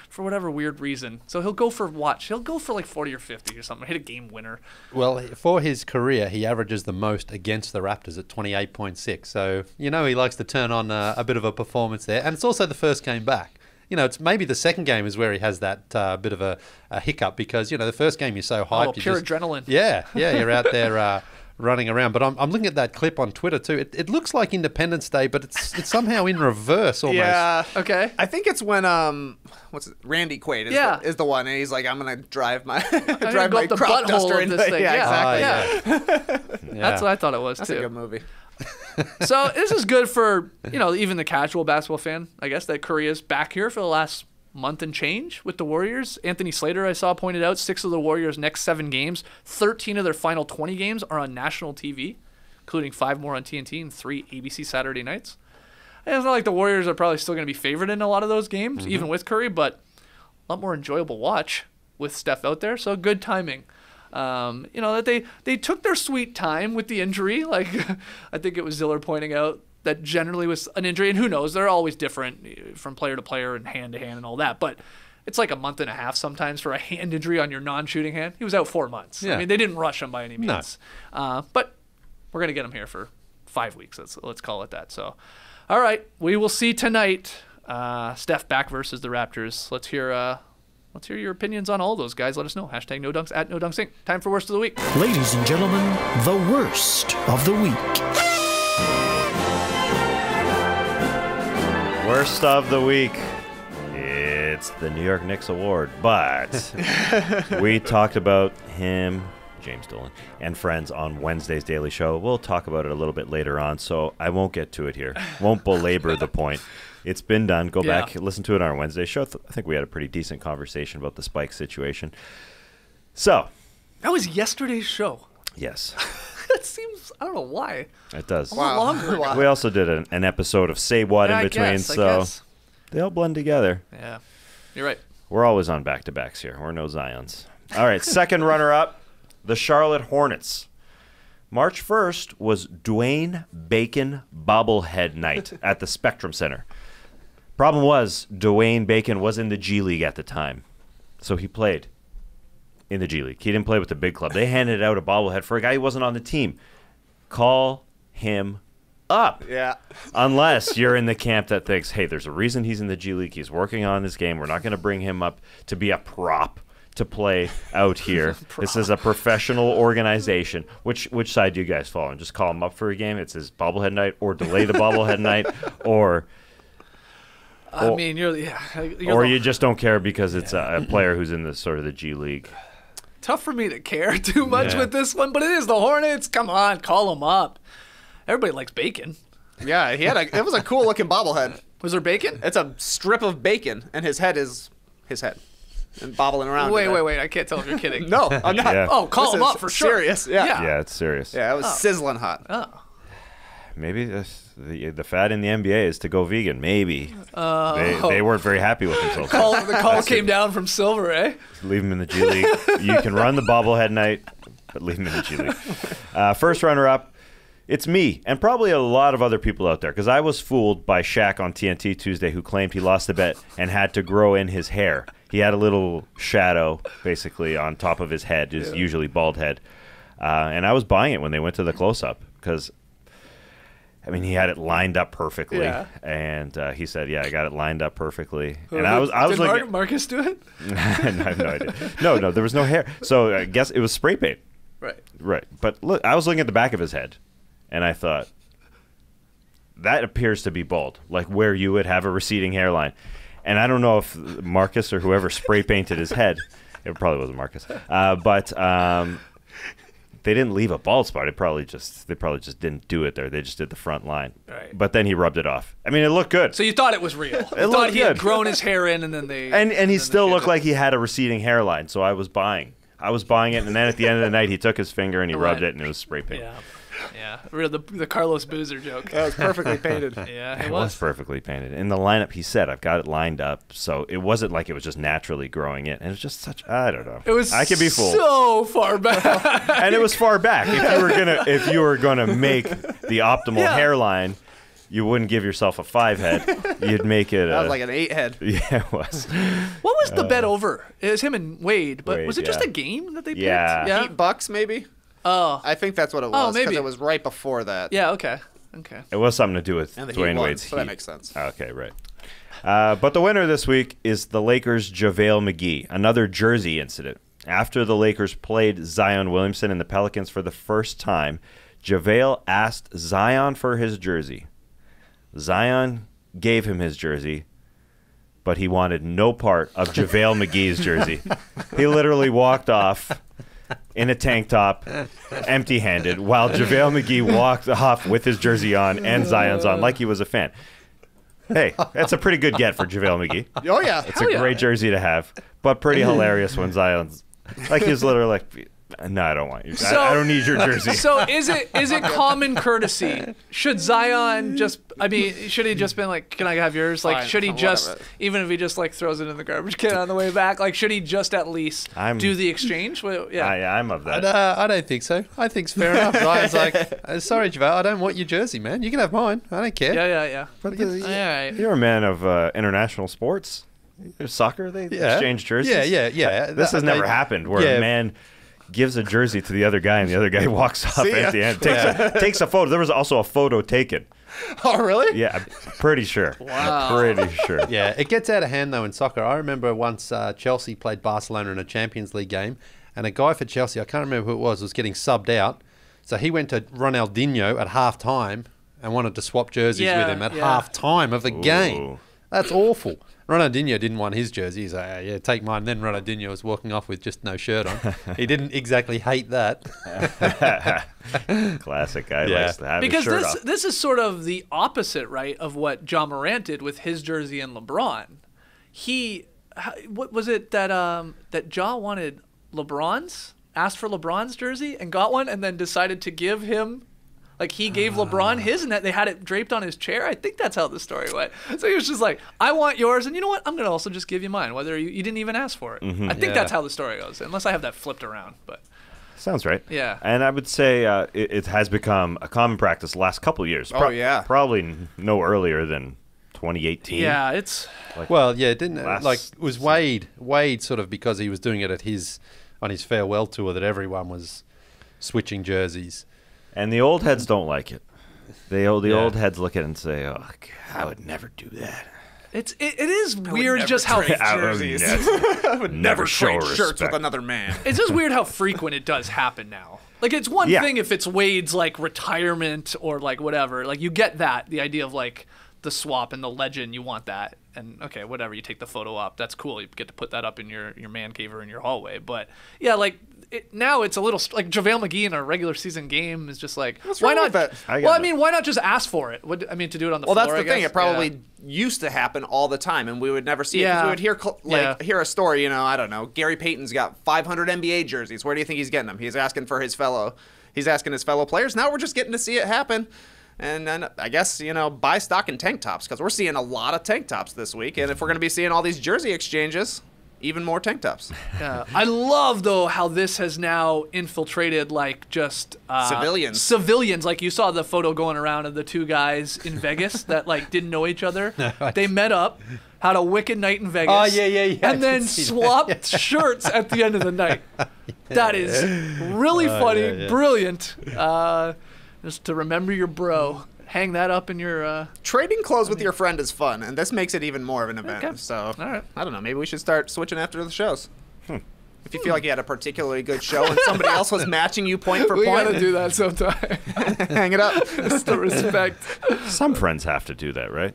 for whatever weird reason. So he'll go for He'll go for 40 or 50 or something. Hit a game winner. Well, for his career, he averages the most against the Raptors at 28.6. So, he likes to turn on a bit of a performance there. And it's also the first game back. It's maybe the second game is where he has that bit of a hiccup because, the first game you're so hyped. Pure adrenaline. Yeah, you're out there running around. But I'm looking at that clip on Twitter too. It looks like Independence Day, but it's somehow in reverse almost. Yeah. Okay. I think it's when Randy Quaid is the one, and he's like, I'm gonna drive my crop duster into this thing. Yeah, exactly. That's what I thought it was. That's too. a good movie. So this is good for even the casual basketball fan, I guess, that Curry is back here for the last month and change with the Warriors. Anthony Slater, I saw, pointed out 6 of the Warriors' next 7 games, 13 of their final 20 games are on national TV, including 5 more on TNT and 3 ABC Saturday nights. And it's not like the Warriors are probably still going to be favored in a lot of those games, even with Curry, but a lot more enjoyable watch with Steph out there. So good timing. That they took their sweet time with the injury. Like I think it was Ziller pointing out that generally was an injury. And who knows? They're always different from player to player and hand to hand and all that. But it's like a month and a half sometimes for a hand injury on your non-shooting hand. He was out 4 months. Yeah. I mean, they didn't rush him by any means. No. But we're going to get him here for 5 weeks. Let's call it that. So, all right, we will see tonight. Steph back versus the Raptors. Let's hear your opinions on all those guys. Let us know. Hashtag No Dunks at No Dunks Inc. Time for Worst of the Week. Ladies and gentlemen, the worst of the week. Worst of the week. It's the New York Knicks award, but we talked about him, James Dolan, and friends on Wednesday's Daily Show. We'll talk about it a little bit later on, so I won't get to it here. Won't belabor the point. It's been done. Go back, listen to it on our Wednesday show. I think we had a pretty decent conversation about the Spike situation. So. That was yesterday's show. Yes. That seems, I don't know why. It does. A lot longer. We also did an episode of Say What in between, I guess. They all blend together. Yeah, you're right. We're always on back-to-backs here. We're no Zions. All right, second runner-up, the Charlotte Hornets. March 1st was Dwayne Bacon bobblehead night at the Spectrum Center. Problem was, Dwayne Bacon was in the G League at the time, so he played in the G League. He didn't play with the big club. They handed out a bobblehead for a guy who wasn't on the team. Call him up. Yeah. Unless you're in the camp that thinks, hey, there's a reason he's in the G League. He's working on his game. We're not going to bring him up to be a prop to play out here. This is a professional organization. Which side do you guys fall on? Just call him up for a game? It's his bobblehead night, or delay the bobblehead night, or you just don't care because it's a player who's in the sort of the G League. Tough for me to care too much with this one, but it is the Hornets. Come on, call them up. Everybody likes bacon. Yeah, it was a cool looking bobblehead. Was there bacon? It's a strip of bacon, and his head is his head. And bobbling around. Wait. I can't tell if you're kidding. No, I'm not. Yeah. Oh, call him up for sure. Serious. Yeah. Yeah, it's serious. Yeah, it was sizzling hot. Oh. Maybe the fad in the NBA is to go vegan. Maybe. They weren't very happy with themselves. The call came down from Silver, eh? Leave him in the G League. You can run the bobblehead night, but leave him in the G League. First runner-up, it's me, and probably a lot of other people out there, because I was fooled by Shaq on TNT Tuesday, who claimed he lost a bet and had to grow in his hair. He had a little shadow, basically, on top of his head, his usually bald head. And I was buying it when they went to the close-up, because he had it lined up perfectly, and he said, "Yeah, I got it lined up perfectly." And I was Did Marcus do it? I have no idea. No, there was no hair. So I guess it was spray paint. Right. But look, I was looking at the back of his head, and I thought, that appears to be bald, like where you would have a receding hairline. And I don't know if Marcus or whoever spray painted his head. It probably wasn't Marcus, but. They didn't leave a bald spot. They probably just didn't do it there. They just did the front line. Right. But then he rubbed it off. It looked good. So you thought it was real. It looked he good. had grown his hair in, and then they and he still looked like he had a receding hairline. So I was buying it, and then at the end of the night, he took his finger and he rubbed it, and it was spray paint. Yeah. The Carlos Boozer joke. That was perfectly painted. Yeah, it was perfectly painted. In the lineup, he said, "I've got it lined up," so it wasn't like it was just naturally growing in. And it was just I don't know. It was I could be fooled. So far back, and it was far back. If you were gonna make the optimal hairline, you wouldn't give yourself a 5 head. You'd make it. That was like an 8 head. Yeah, it was. What was the bet over? It was him and Wade, but was it just a game that they picked? Yeah. $8 maybe. Oh, I think that's what it was. maybe because it was right before that. Yeah. Okay. It was something to do with and Dwayne Wade's so that makes sense. Okay, right. But the winner this week is the Lakers' JaVale McGee, another jersey incident. After the Lakers played Zion Williamson and the Pelicans for the first time, JaVale asked Zion for his jersey. Zion gave him his jersey, but he wanted no part of JaVale McGee's jersey. He literally walked off in a tank top, empty-handed, while JaVale McGee walked off with his jersey on and Zion's on, like he was a fan. Hey, that's a pretty good get for JaVale McGee. Oh, yeah. It's a great jersey to have, but pretty hilarious when Zion's... Like, he was literally like, No, I don't want you. So- I don't need your jersey. So is it common courtesy? Should Zion just? I mean, should he just been like, "Can I have yours?" Like, Fine, should he whatever. just, even if he just like throws it in the garbage can on the way back, like, should he just at least do the exchange? Well, yeah. I'm of that. I don't think so. I think it's fair enough. Zion's like, sorry, JaVale, I don't want your jersey, man. You can have mine. I don't care. Yeah. But All right. You're a man of international sports. Soccer, they exchange jerseys. Yeah. This has never happened where a man gives a jersey to the other guy and the other guy walks up at the end, takes a photo. There was also a photo taken. Oh, really? Yeah, I'm pretty sure. Wow. Pretty sure. Yeah, it gets out of hand, though, in soccer. I remember once Chelsea played Barcelona in a Champions League game, and a guy for Chelsea, I can't remember who it was getting subbed out. So he went to Ronaldinho at half-time and wanted to swap jerseys with him at half-time of the game. That's awful. Ronaldinho didn't want his jersey. He's like, yeah, take mine. Then Ronaldinho was walking off with just no shirt on. He didn't exactly hate that. Classic guy likes to have Because his shirt off. this is sort of the opposite, right, of what Ja Morant did with his jersey and LeBron. What was it that Ja wanted LeBron's, asked for LeBron's jersey and got one, and then decided to give him. Like, he gave LeBron his, and that they had it draped on his chair. I think that's how the story went. So he was just like, I want yours, and you know what? I'm going to also just give you mine, whether you didn't even ask for it. I think that's how the story goes, unless I have that flipped around. But Sounds right. Yeah. And I would say it has become a common practice the last couple of years. Probably no earlier than 2018. Yeah, it's... it was Wade sort of, because he was doing it on his farewell tour, that everyone was switching jerseys. And the old heads don't like it. The old heads look at it and say, "Oh, I would never do that." It is weird just how I would never show trade shirts with another man. It's just weird how frequent it does happen now. Like, it's one thing if it's Wade's like retirement or like whatever. Like, you get that, the idea of like the swap and the legend, you want that. And okay, whatever, you take the photo up, that's cool. You get to put that up in your man cave or in your hallway. But yeah, like now it's a little like JaVale McGee in a regular season game is just like, why not? Why not just ask for it? To do it on the floor. Well, that's the thing. It probably used to happen all the time, and we would never see it. 'Cause we would hear a story. I don't know. Gary Payton's got 500 NBA jerseys. Where do you think he's getting them? He's asking for his fellow players. Now we're just getting to see it happen. And then I guess, buy stock in tank tops, because we're seeing a lot of tank tops this week. And if we're going to be seeing all these jersey exchanges, even more tank tops. Yeah. I love, though, how this has now infiltrated, like, just... civilians. Civilians. Like, you saw the photo going around of the two guys in Vegas that, like, didn't know each other. They met up, had a wicked night in Vegas. Oh, yeah. And then swapped shirts at the end of the night. That is really funny, brilliant. Just to remember your bro. Hang that up in your... Trading clothes with your friend is fun, and this makes it even more of an event. Okay. So, all right. I don't know. Maybe we should start switching after the shows. If you feel like you had a particularly good show and somebody else was matching you point for We point. got to do that sometime. Hang it up. Just the respect. Some friends have to do that, right?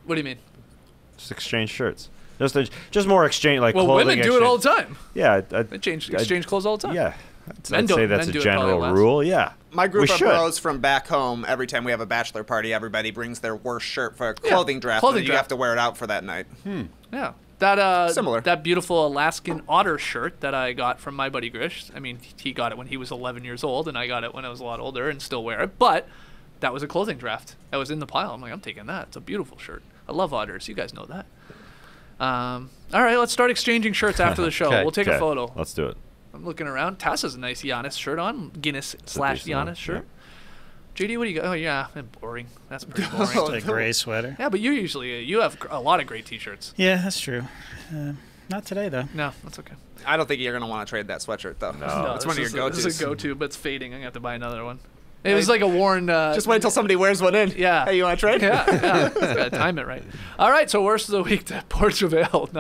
What do you mean? Just exchange shirts. Just more exchange, like clothing women exchange. do it all the time. Yeah. They exchange clothes all the time. Yeah. Men I'd say that's men a do it general probably less. rule. Yeah. My group We of should. bros from back home, every time we have a bachelor party, everybody brings their worst shirt for a clothing draft. And you have to wear it out for that night. Yeah. That Similar. That beautiful Alaskan otter shirt that I got from my buddy Grish. I mean, he got it when he was 11 years old, and I got it when I was a lot older and still wear it. But that was a clothing draft. That was in the pile. I'm like, I'm taking that. It's a beautiful shirt. I love otters. You guys know that. All right, let's start exchanging shirts after the show. We'll take a photo. Let's do it. I'm looking around. Tass has a nice Giannis shirt on. Guinness/Giannis shirt. JD, what do you got? Oh, yeah, boring. That's pretty boring. It's a gray sweater. Yeah, but you have a lot of great T-shirts. Yeah, that's true. Not today, though. No, that's okay. I don't think you're going to want to trade that sweatshirt, though. No, it's one of your go-tos. This is a go-to, but it's fading. I'm going to have to buy another one. It was like a worn... Just wait until somebody wears one in. Yeah. Hey, you want to trade? Yeah. Gotta time it right. All right, so worst of the week to Port JaVale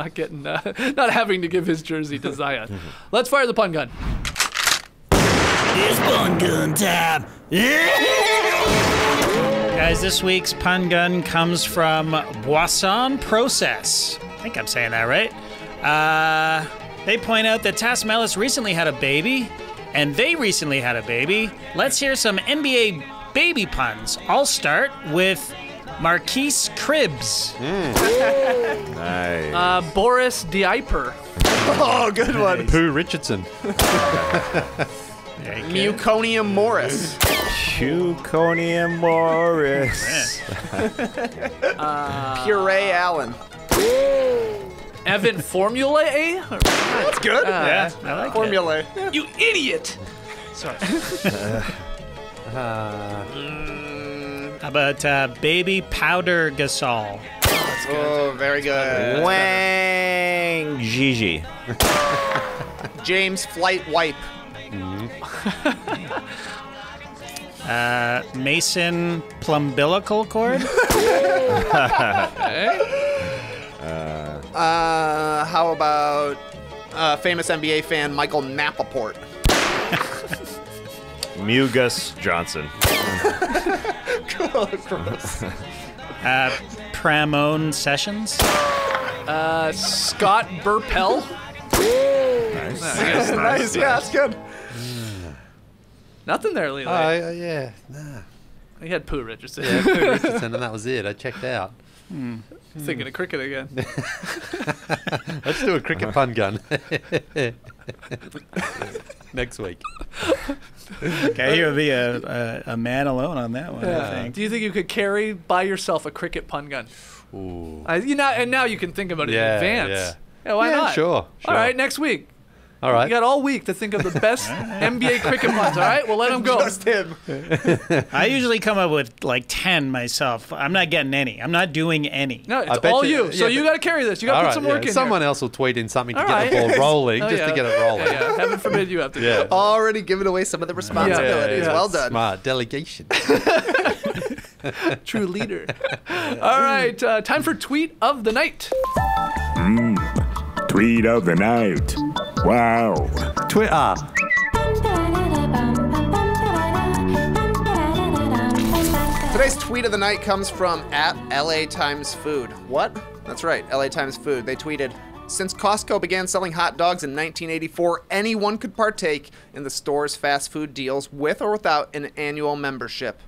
not having to give his jersey to Zion. Let's fire the pun gun. It's pun gun time. Guys, this week's pun gun comes from Boisson Process. I think I'm saying that right. They point out that Tass Mellis recently had a baby, and they recently had a baby. Let's hear some NBA baby puns. I'll start with Marquise Cribbs. Nice. Boris Diaper. Oh, good one. Pooh Richardson. Muconium Morris. Muconium Morris. Puree Allen. Evan Formula A? That's good. Yeah, I like Formula. You idiot! Sorry. How about Baby Powder Gasol? Oh, very good. Wang Gigi. James Flight Wipe. Mason Plumbilical Cord? How about famous NBA fan Michael Napaport? Mugus Johnson. Gross. Pramone Sessions? Scott Burpell. Nice. Yeah, that's good. Nothing there, Lee. Yeah. Nah. He had Pooh Richardson. Yeah, Pooh Richardson, and that was it. I checked out. Thinking of cricket again. Let's do a cricket pun gun. Next week. Okay, you'll be a man alone on that one, I think. Do you think you could carry by yourself a cricket pun gun? Ooh. And now you can think about it in advance. Yeah. Why not? Sure. All right, next week. All right. You got all week to think of the best NBA cricket puns, all right? We'll let him go. Just him. I usually come up with like 10 myself. I'm not getting any. I'm not doing any. No, it's bet all you- you. So yeah, you got to carry this. You got to put some work in Someone here. else will tweet in something to All get right. the ball rolling, Oh, just to get it rolling. Yeah. Heaven forbid you have to do Yeah. it. Already giving away some of the responsibilities. Yeah. Well done. Smart delegation. True leader. All right, time for tweet of the night. Tweet of the night. Wow. Twitter. Today's tweet of the night comes from @LA Times Food. What? That's right, LA Times Food. They tweeted, since Costco began selling hot dogs in 1984, anyone could partake in the store's fast food deals with or without an annual membership.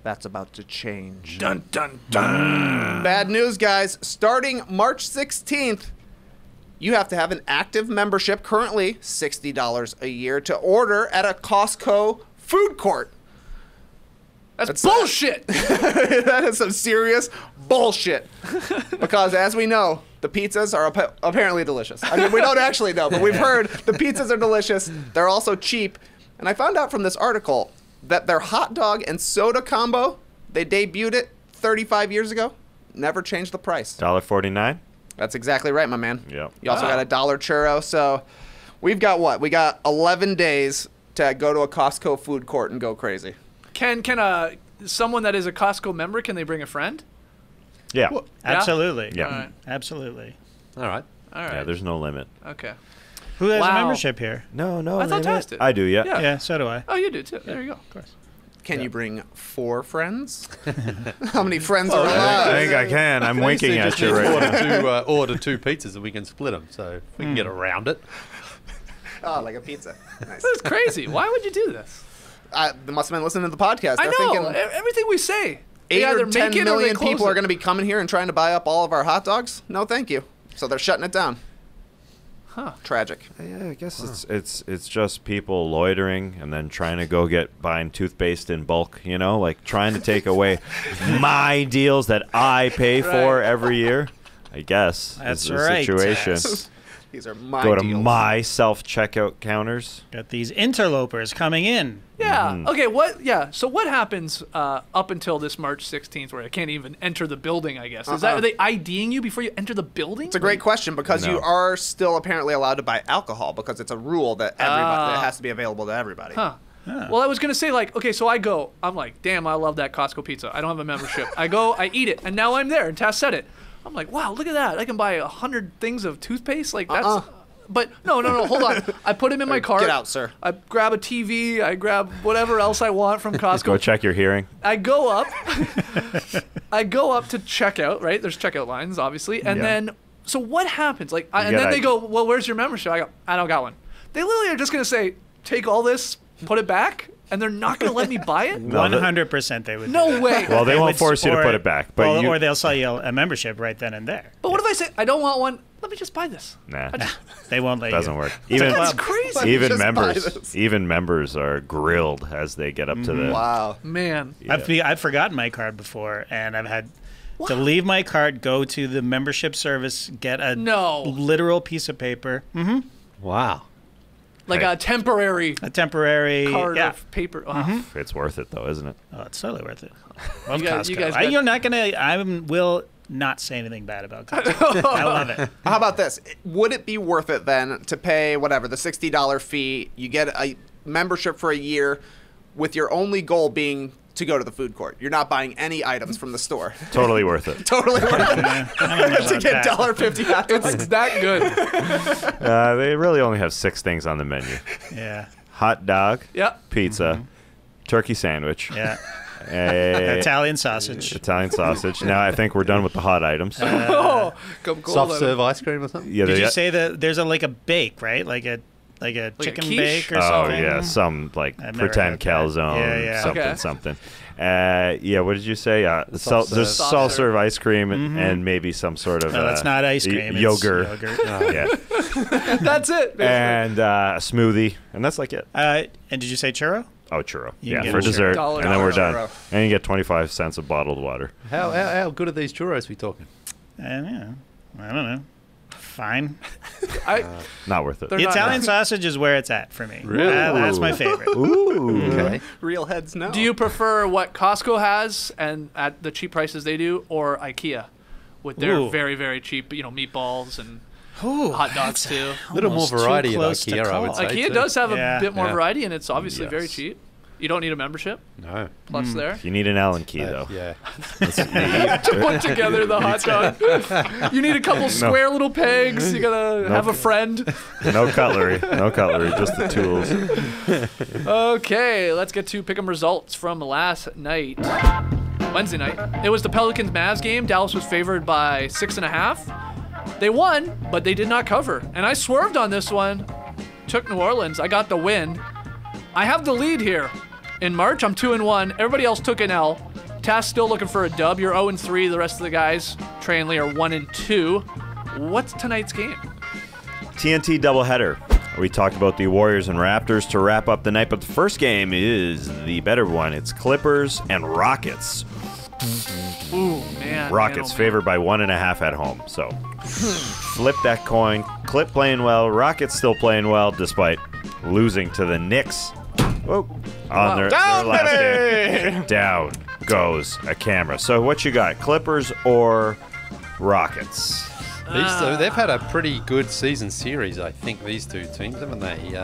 That's about to change. Dun, dun, dun. Bad news, guys. Starting March 16th, you have to have an active membership, currently $60 a year, to order at a Costco food court. That's bullshit. That is some serious bullshit. Because as we know, the pizzas are apparently delicious. I mean, we don't actually know, but we've heard the pizzas are delicious. They're also cheap. And I found out from this article that their hot dog and soda combo, they debuted it 35 years ago, never changed the price. $1.49? That's exactly right, my man. Yep. You also got a $1 churro. So we've got what? We got 11 days to go to a Costco food court and go crazy. Can someone that is a Costco member, can they bring a friend? Yeah. Yeah? Absolutely. Yeah. All right. Absolutely. All right. All right. Yeah, there's no limit. Okay. Who has Wow. a membership here? No. I thought Taz did. I do, yeah. Yeah. Yeah, so do I. Oh, you do too. There you go. Of course. Can you bring 4 friends? How many friends are I alive? think I can. I'm winking at you right now. Order 2 pizzas and we can split them, so we can get around it. Oh, like a pizza. Nice. This is crazy. Why would you do this? They must have been listening to the podcast. I They're know. thinking Everything we say. They 8 either or 10 make it or they million close people it. are going to be coming here and trying to buy up all of our hot dogs. No, thank you. So they're shutting it down. Huh. Tragic. Yeah, I guess it's just people loitering and then trying to go buying toothpaste in bulk, like trying to take away my deals that I pay for every year. I guess That's is the right, situation. Tess. These are my Go to deals. my self-checkout counters. Got these interlopers coming in. Yeah. Okay. So what happens up until this March 16th, where I can't even enter the building? I guess are they IDing you before you enter the building? It's a great question because No. you are still apparently allowed to buy alcohol because it's a rule that everybody that has to be available to everybody. Huh. Well, I was gonna say okay, so I'm like, damn, I love that Costco pizza. I don't have a membership. I go, I eat it, and now I'm there. And Tess said it. I'm like, wow, look at that. I can buy 100 things of toothpaste. Like that's. But no, hold on. I put them in my cart. Get out, sir. I grab a TV. I grab whatever else I want from Costco. Go check your hearing. I go up. I go up to checkout. Right, there's checkout lines, obviously, and then so what happens? And then they go, well, where's your membership? I go, I don't got one. They literally are just gonna say, take all this, put it back, and they're not gonna let me buy it. 100% they would. No way. Well, they won't force you to put it back, but or they'll sell you a membership right then and there. But what if I say I don't want one? let me just buy this. Nah, they won't let doesn't you. work. That's crazy. Even members are grilled as they get up to the. Wow, man. Yeah. I've forgotten my card before, and I've had to leave my card, go to the membership service, get a literal piece of paper. Mm-hmm. Wow. Like a temporary card of paper. Wow. It's worth it though, isn't it? Oh, it's totally worth it. Love You guys Costco. You're not gonna. I will not say anything bad about Costco. I love it. How about this? Would it be worth it then to pay whatever the $60 fee? You get a membership for a year, with your only goal being to go to the food court. You're not buying any items from the store. Totally worth it. Totally worth it. To get $1.50 hot dogs. It's that good. They really only have 6 things on the menu. Yeah. Hot dog. Yep. Pizza. Turkey sandwich. Yeah. Italian sausage. Now I think we're done with the hot items. Soft serve ice cream or something? Yeah, Did you say that there's a bake, right? Like a chicken bake or oh, something? Oh yeah, some pretend calzone, something. What did you say? There's soft serve ice cream and maybe some sort of. No, that's not ice cream. Yogurt. It's yogurt. Yeah. That's it. Basically. And a smoothie, and that's like it. And did you say churro? Oh, churro. You For dessert, and then we're done. Churro. And you get 25 cents of bottled water. How good are these churros we talking? I don't know. Fine. Not worth it. The Italian sausage is where it's at for me. Really? That's my favorite. Ooh. Okay. Real heads no. Do you prefer what Costco has and at the cheap prices they do, or IKEA with their very, very cheap, meatballs and hot dogs too? A little more variety at IKEA, I would say. IKEA does have a bit more variety, and it's obviously very cheap. You don't need a membership. No. Plus there. You need an Allen key, though. Yeah. To put together the hot dog. You need a couple square little pegs. You gotta have a friend. No cutlery, just the tools. Okay, let's get to pick'em results from last night. Wednesday night. It was the Pelicans-Mavs game. Dallas was favored by 6.5. They won, but they did not cover. And I swerved on this one. Took New Orleans. I got the win. I have the lead here. In March, I'm 2-1. Everybody else took an L. Tass still looking for a dub. You're 0-3. The rest of the guys, Trey and Lee, are 1-2. What's tonight's game? TNT doubleheader. We talked about the Warriors and Raptors to wrap up the night, but the first game is the better one. It's Clippers and Rockets. Ooh, man. Rockets favored by 1.5 at home. So flip that coin. Clip playing well. Rockets still playing well despite losing to the Knicks. Whoa. On their last game. Down goes a camera. So what you got, Clippers or Rockets? These two, they've had a pretty good season series, I think, these two teams, haven't they?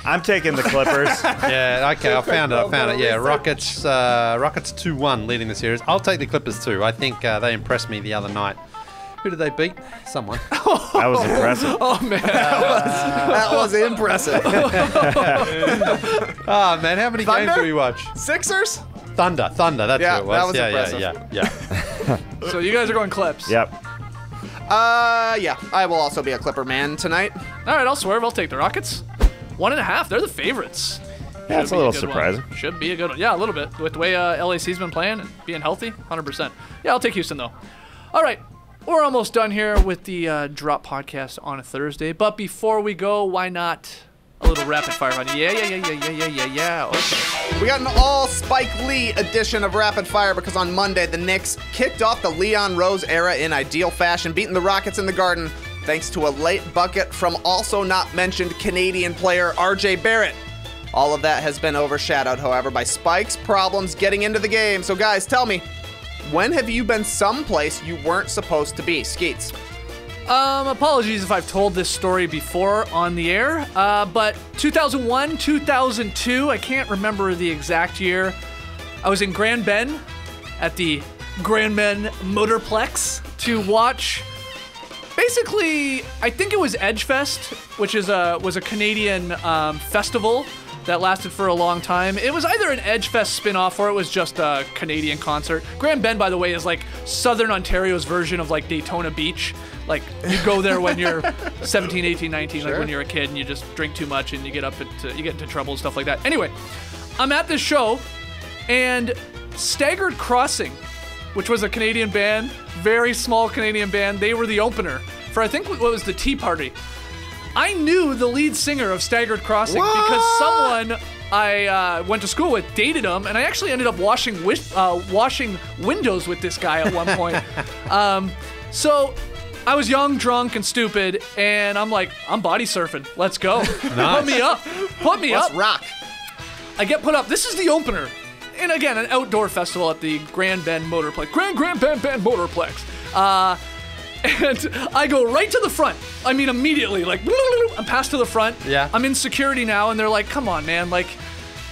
I'm taking the Clippers. Yeah, okay, I found it. Yeah, Rockets 2-1 leading the series. I'll take the Clippers too. I think they impressed me the other night. Who did they beat? Someone. That was impressive. Oh, man. That was impressive. Oh, man, how many games do we watch? Sixers? Thunder, that's who it was. That was impressive. Yeah. So you guys are going Clips. Yep. Yeah. I will also be a Clipper man tonight. All right, I'll swerve. I'll take the Rockets. 1.5. They're the favorites. Yeah, it's a little surprising. Should be a good one. Yeah, a little bit. With the way LAC's been playing and being healthy, 100%. Yeah, I'll take Houston, though. All right. We're almost done here with the Drop Podcast on a Thursday. But before we go, why not a little rapid fire round? Yeah. Okay. We got an all Spike Lee edition of Rapid Fire because on Monday, the Knicks kicked off the Leon Rose era in ideal fashion, beating the Rockets in the Garden thanks to a late bucket from also not mentioned Canadian player RJ Barrett. All of that has been overshadowed, however, by Spike's problems getting into the game. So guys, tell me, when have you been someplace you weren't supposed to be? Skeets. Apologies if I've told this story before on the air, but 2001, 2002, I can't remember the exact year. I was in Grand Bend at the Grand Bend Motorplex to watch, basically, I think it was Edgefest, which was a Canadian festival that lasted for a long time. It was either an Edgefest spin-off or it was just a Canadian concert. Grand Bend, by the way, is like Southern Ontario's version of like Daytona Beach. Like, you go there when you're 17, 18, 19, like when you're a kid and you just drink too much and you get into trouble and stuff like that. Anyway, I'm at this show and Staggered Crossing which was a Canadian band, very small Canadian band. They were the opener for, I think, what was the Tea Party. I knew the lead singer of Staggered Crossing because someone I went to school with dated him, and I actually ended up washing windows with this guy at one point. So I was young, drunk, and stupid, and I'm like, I'm body surfing. Let's go. Put me up. Let's rock. I get put up. This is the opener. And again, an outdoor festival at the Grand Bend Motorplex. Grand Bend Motorplex. And I go right to the front. I mean, immediately, like, I'm passed to the front. Yeah. I'm in security now, and they're like, come on, man. Like,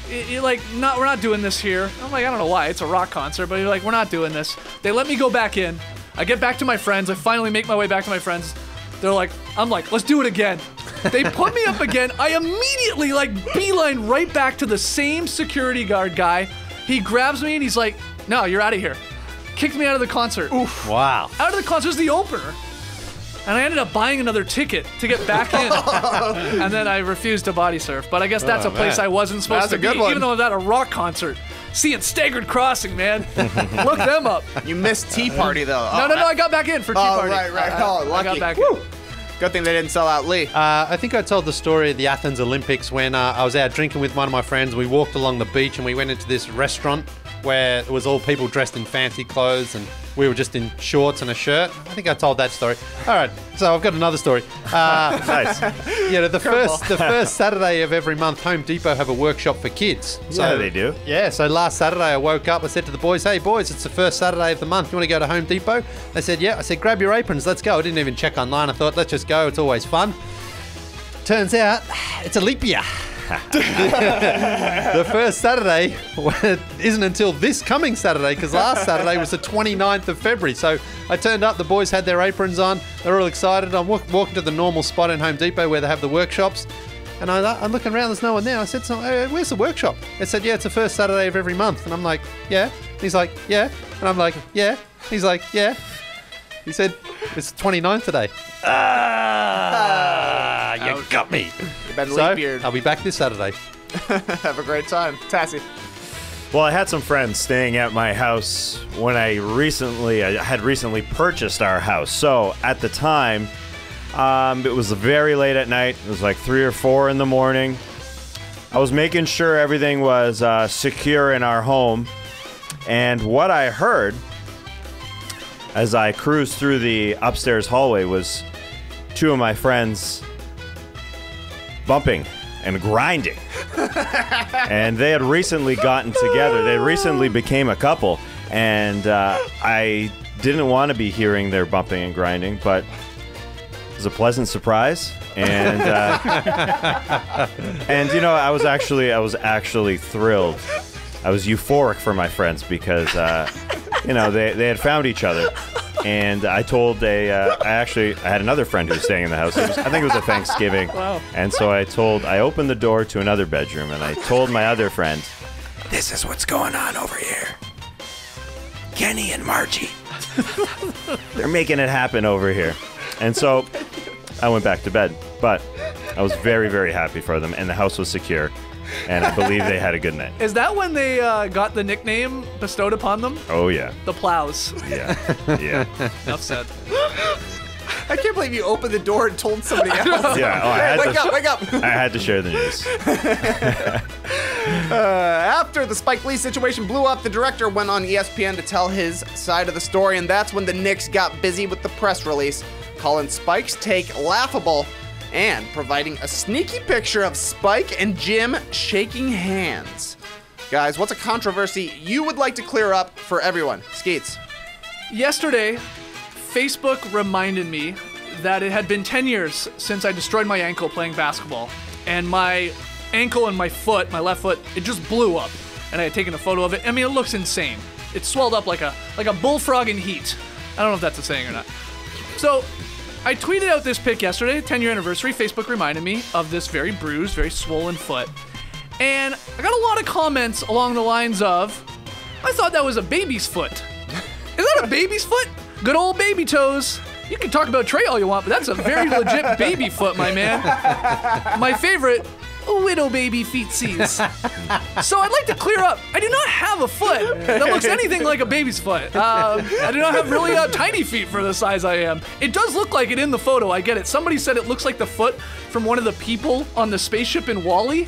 we're not doing this here. I'm like, I don't know why. It's a rock concert, but you're like, we're not doing this. They let me go back in. I get back to my friends. I finally make my way back to my friends. I'm like, let's do it again. They put me up again. I immediately, beeline right back to the same security guard guy. He grabs me, and he's like, no, you're out of here. Kicked me out of the concert. Oof. Wow. Out of the concert. It was the opener. And I ended up buying another ticket to get back in. And then I refused to body surf. But I guess that's a place I wasn't supposed to be, even though I was at a rock concert. Seeing Staggered Crossing, man. Look them up. You missed Tea Party, though. No, I got back in for Tea Party. Right. Lucky. I got back in. Good thing they didn't sell out Lee. I think I told the story of the Athens Olympics when I was out drinking with one of my friends. We walked along the beach and we went into this restaurant where it was all people dressed in fancy clothes and we were just in shorts and a shirt. I think I told that story. All right, so I've got another story. Nice. The first Saturday of every month, Home Depot have a workshop for kids. So they do. Yeah, so last Saturday I woke up, I said to the boys, hey boys, it's the first Saturday of the month. You want to go to Home Depot? They said, yeah. I said, grab your aprons, let's go. I didn't even check online. I thought, let's just go. It's always fun. Turns out, it's a leap year. The first Saturday isn't until this coming Saturday because last Saturday was the 29th of February. So I turned up, the boys had their aprons on, they're all excited. I'm walking to the normal spot in Home Depot where they have the workshops. And I'm looking around, there's no one there. I said, where's the workshop? They said, yeah, it's the first Saturday of every month. And I'm like, yeah. He's like, yeah. And I'm like, yeah. He's like, yeah. He said, it's 29th today. You got me. I'll be back this Saturday. Have a great time. Tassie. Well, I had some friends staying at my house when I had recently purchased our house. So at the time, it was very late at night. It was like 3 or 4 in the morning. I was making sure everything was secure in our home. And what I heard as I cruised through the upstairs hallway was 2 of my friends bumping and grinding. And they had recently gotten together. They recently became a couple. And I didn't want to be hearing their bumping and grinding, but it was a pleasant surprise. And and I was actually thrilled. I was euphoric for my friends because they had found each other. And I told I had another friend who was staying in the house. I think it was a Thanksgiving. Wow. And so I opened the door to another bedroom and I told my other friend, this is what's going on over here. Kenny and Margie. They're making it happen over here. And so I went back to bed. But I was very, very happy for them. And the house was secure. And I believe they had a good night. Is that when they got the nickname bestowed upon them? Oh, yeah. The Plows. Yeah. Enough said. I can't believe you opened the door and told somebody else. Yeah. Wake up. I had to share the news. After the Spike Lee situation blew up, the director went on ESPN to tell his side of the story, and that's when the Knicks got busy with the press release, calling Spike's take laughable and providing a sneaky picture of Spike and Jim shaking hands. Guys, what's a controversy you would like to clear up for everyone? Skeets. Yesterday, Facebook reminded me that it had been 10 years since I destroyed my ankle playing basketball. And my ankle and my foot, my left foot, it just blew up. And I had taken a photo of it. I mean, it looks insane. It swelled up like a bullfrog in heat. I don't know if that's a saying or not. So I tweeted out this pic yesterday, 10-year anniversary. Facebook reminded me of this very bruised, very swollen foot. And I got a lot of comments along the lines of, I thought that was a baby's foot. Is that a baby's foot? Good old baby toes. You can talk about Trey all you want, but that's a very legit baby foot, my man. My favorite, widow baby feetsies. So I'd like to clear up. I do not have a foot that looks anything like a baby's foot. I do not have really tiny feet for the size I am. It does look like it in the photo. I get it. Somebody said it looks like the foot from one of the people on the spaceship in WALL-E.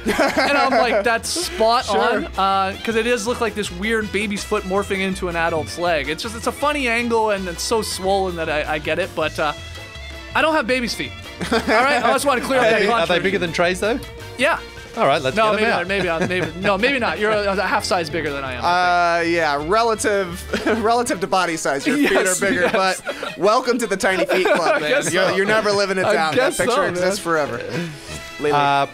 And I'm like, that's spot on, because it does look like this weird baby's foot morphing into an adult's leg. It's a funny angle, and it's so swollen that I get it, but I don't have baby's feet. All right, I just want to clear up that Are controversy. they bigger than Trey's, though? Yeah. All right, let's get them out. Maybe not. You're a half size bigger than I am. Yeah, relative to body size, your feet are bigger. Yes. But welcome to the Tiny Feet Club, man. You're never living it down. That picture exists forever.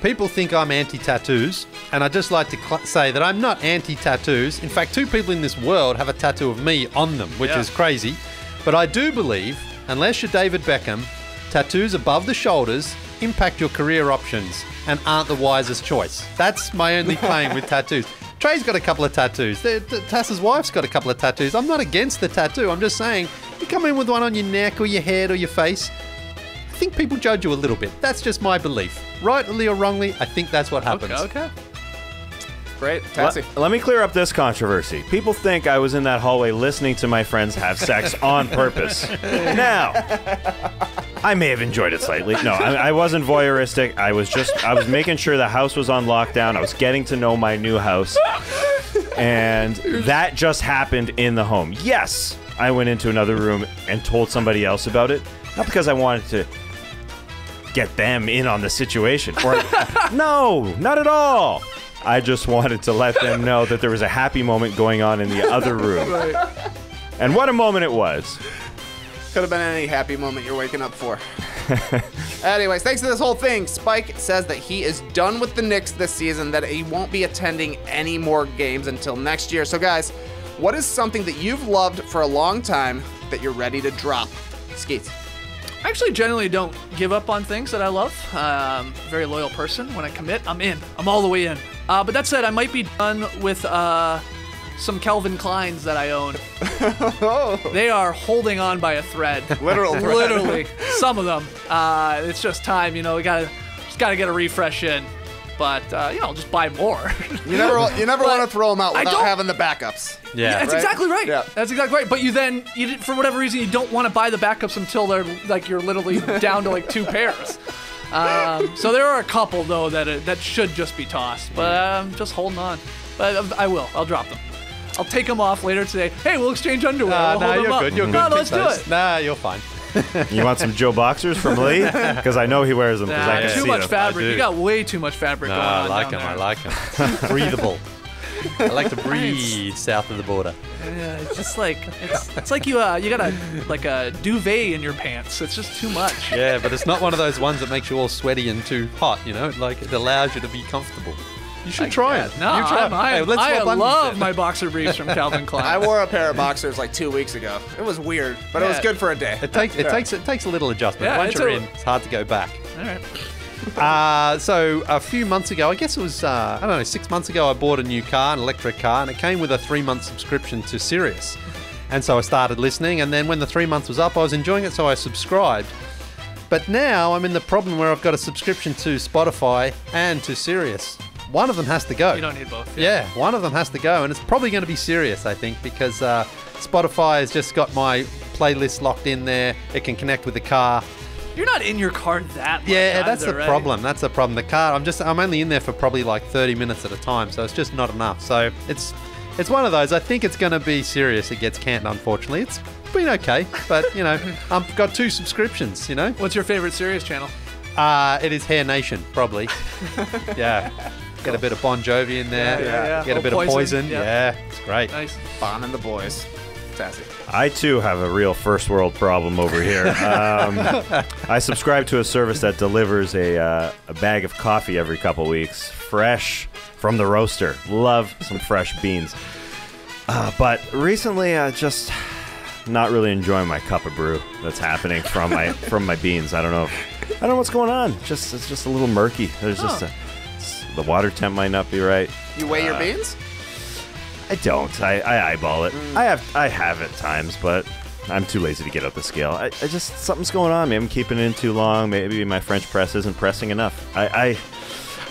People think I'm anti-tattoos, and I'd just like to say that I'm not anti-tattoos. In fact, 2 people in this world have a tattoo of me on them, which is crazy. But I do believe, unless you're David Beckham, tattoos above the shoulders impact your career options and aren't the wisest choice. That's my only claim with tattoos. Trey's got a couple of tattoos. Tass's wife's got a couple of tattoos. I'm not against the tattoo. I'm just saying, you come in with one on your neck or your head or your face, I think people judge you a little bit. That's just my belief. Rightly or wrongly, I think that's what happens. Okay. Great. Tassie. Let me clear up this controversy. People think I was in that hallway listening to my friends have sex on purpose. Now, I may have enjoyed it slightly. No, I wasn't voyeuristic. I was making sure the house was on lockdown. I was getting to know my new house. And that just happened in the home. Yes, I went into another room and told somebody else about it. Not because I wanted to get them in on the situation. No, not at all. I just wanted to let them know that there was a happy moment going on in the other room. Right. And what a moment it was. Could have been any happy moment you're waking up for. Anyways, thanks to this whole thing, Spike says that he is done with the Knicks this season, that he won't be attending any more games until next year. So guys, what is something that you've loved for a long time that you're ready to drop? Skeets. I actually generally don't give up on things that I love. Very loyal person. When I commit, I'm in. I'm all the way in. But that said, I might be done with some Calvin Kleins that I own. They are holding on by a thread. Literally. Some of them. It's just time, we gotta get a refresh in. But just buy more. You never want to throw them out without having the backups. Yeah, that's exactly right. Yeah. That's exactly right. But you for whatever reason, you don't want to buy the backups until they're you're literally down to 2 pairs. So there are a couple though that should just be tossed. But I'm just holding on. But I will. I'll drop them. I'll take them off later today. Hey, we'll exchange underwear. No, you're good. You're good. No, let's do it. Nah, you're fine. You want some Joe Boxers from Lee? Because I know he wears them. Nah, I can too see much them. fabric. You got way too much fabric going on. I like them. Breathable. I like to breathe south of the border. Yeah, it's just it's like you got a duvet in your pants. It's just too much. Yeah, but it's not one of those ones that makes you all sweaty and too hot. It allows you to be comfortable. You should try it. No, I love my boxer briefs from Calvin Klein. I wore a pair of boxers 2 weeks ago. It was weird, but it was good for a day. It takes a little adjustment. Yeah, Once you're in, it's hard to go back. All right. So a few months ago, I guess it was 6 months ago, I bought a new car, an electric car, and it came with a 3-month subscription to Sirius. And so I started listening, and then when the 3 months was up, I was enjoying it, so I subscribed. But now I'm in the problem where I've got a subscription to Spotify and to Sirius. One of them has to go. You don't need both. Yeah, one of them has to go, and it's probably going to be Sirius, I think, because Spotify has just got my playlist locked in there. It can connect with the car. You're not in your car that much. Yeah, that's either, the right? problem. That's the problem. The car, I'm only in there for probably 30 minutes at a time, so it's just not enough. So it's one of those. I think it's going to be Sirius. It gets canned, unfortunately. It's been okay, but I've got 2 subscriptions. What's your favorite Sirius channel? It is Hair Nation, probably. Yeah. Get a bit of Bon Jovi in there. Yeah. Get a bit of Poison. Yeah, it's great. Nice. Bon and the boys. Tassie. I too have a real first world problem over here. I subscribe to a service that delivers a bag of coffee every couple weeks, fresh from the roaster. Love some fresh beans. But recently, just not really enjoying my cup of brew that's happening from my beans. I don't know what's going on. It's just a little murky. There's just the water temp might not be right. You weigh your beans? I don't. I eyeball it. I have at times, but I'm too lazy to get out the scale. I just something's going on. Maybe I'm keeping it in too long. Maybe my French press isn't pressing enough.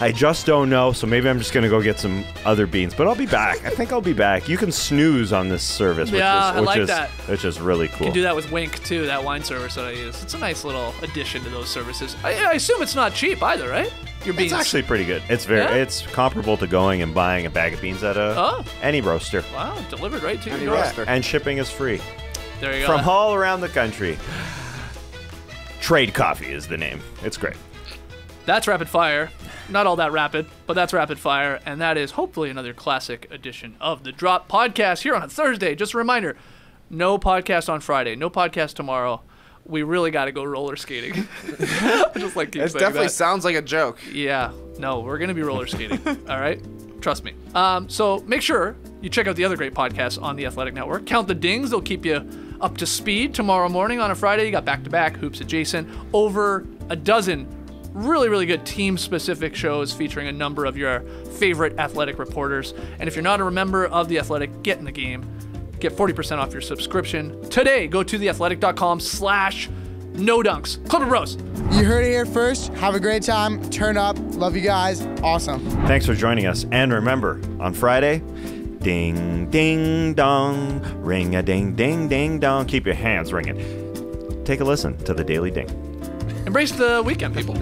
I just don't know, so maybe I'm just going to go get some other beans. But I'll be back. I think I'll be back. You can snooze on this service, I like that. Which is really cool. You can do that with Wink, too, that wine service that I use. It's a nice little addition to those services. I assume it's not cheap either, right? Your beans. It's actually pretty good. It's comparable to going and buying a bag of beans at any roaster. Wow, delivered right to Any your door. roaster. And shipping is free. There you go. From all around the country. Trade Coffee is the name. It's great. That's Rapid Fire. Not all that rapid, but that's Rapid Fire, and that is hopefully another classic edition of the Drop Podcast here on a Thursday. Just a reminder, no podcast on Friday, no podcast tomorrow. We really got to go roller skating. Just like keep It saying definitely that. sounds like a joke. Yeah, no, we're going to be roller skating, all right? Trust me. So make sure you check out the other great podcasts on the Athletic Network. Count the Dings. They'll keep you up to speed tomorrow morning on a Friday. You got back-to-back Hoops Adjacent. Over a dozen really, really good team-specific shows featuring a number of your favorite athletic reporters. And if you're not a member of The Athletic, get in the game. Get 40% off your subscription today. Go to theathletic.com/no-dunks. Clipper Bros. You heard it here first. Have a great time. Turn up. Love you guys. Awesome. Thanks for joining us. And remember, on Friday, ding, ding, dong, ring-a-ding, ding, ding, dong. Keep your hands ringing. Take a listen to the Daily Ding. Embrace the weekend, people.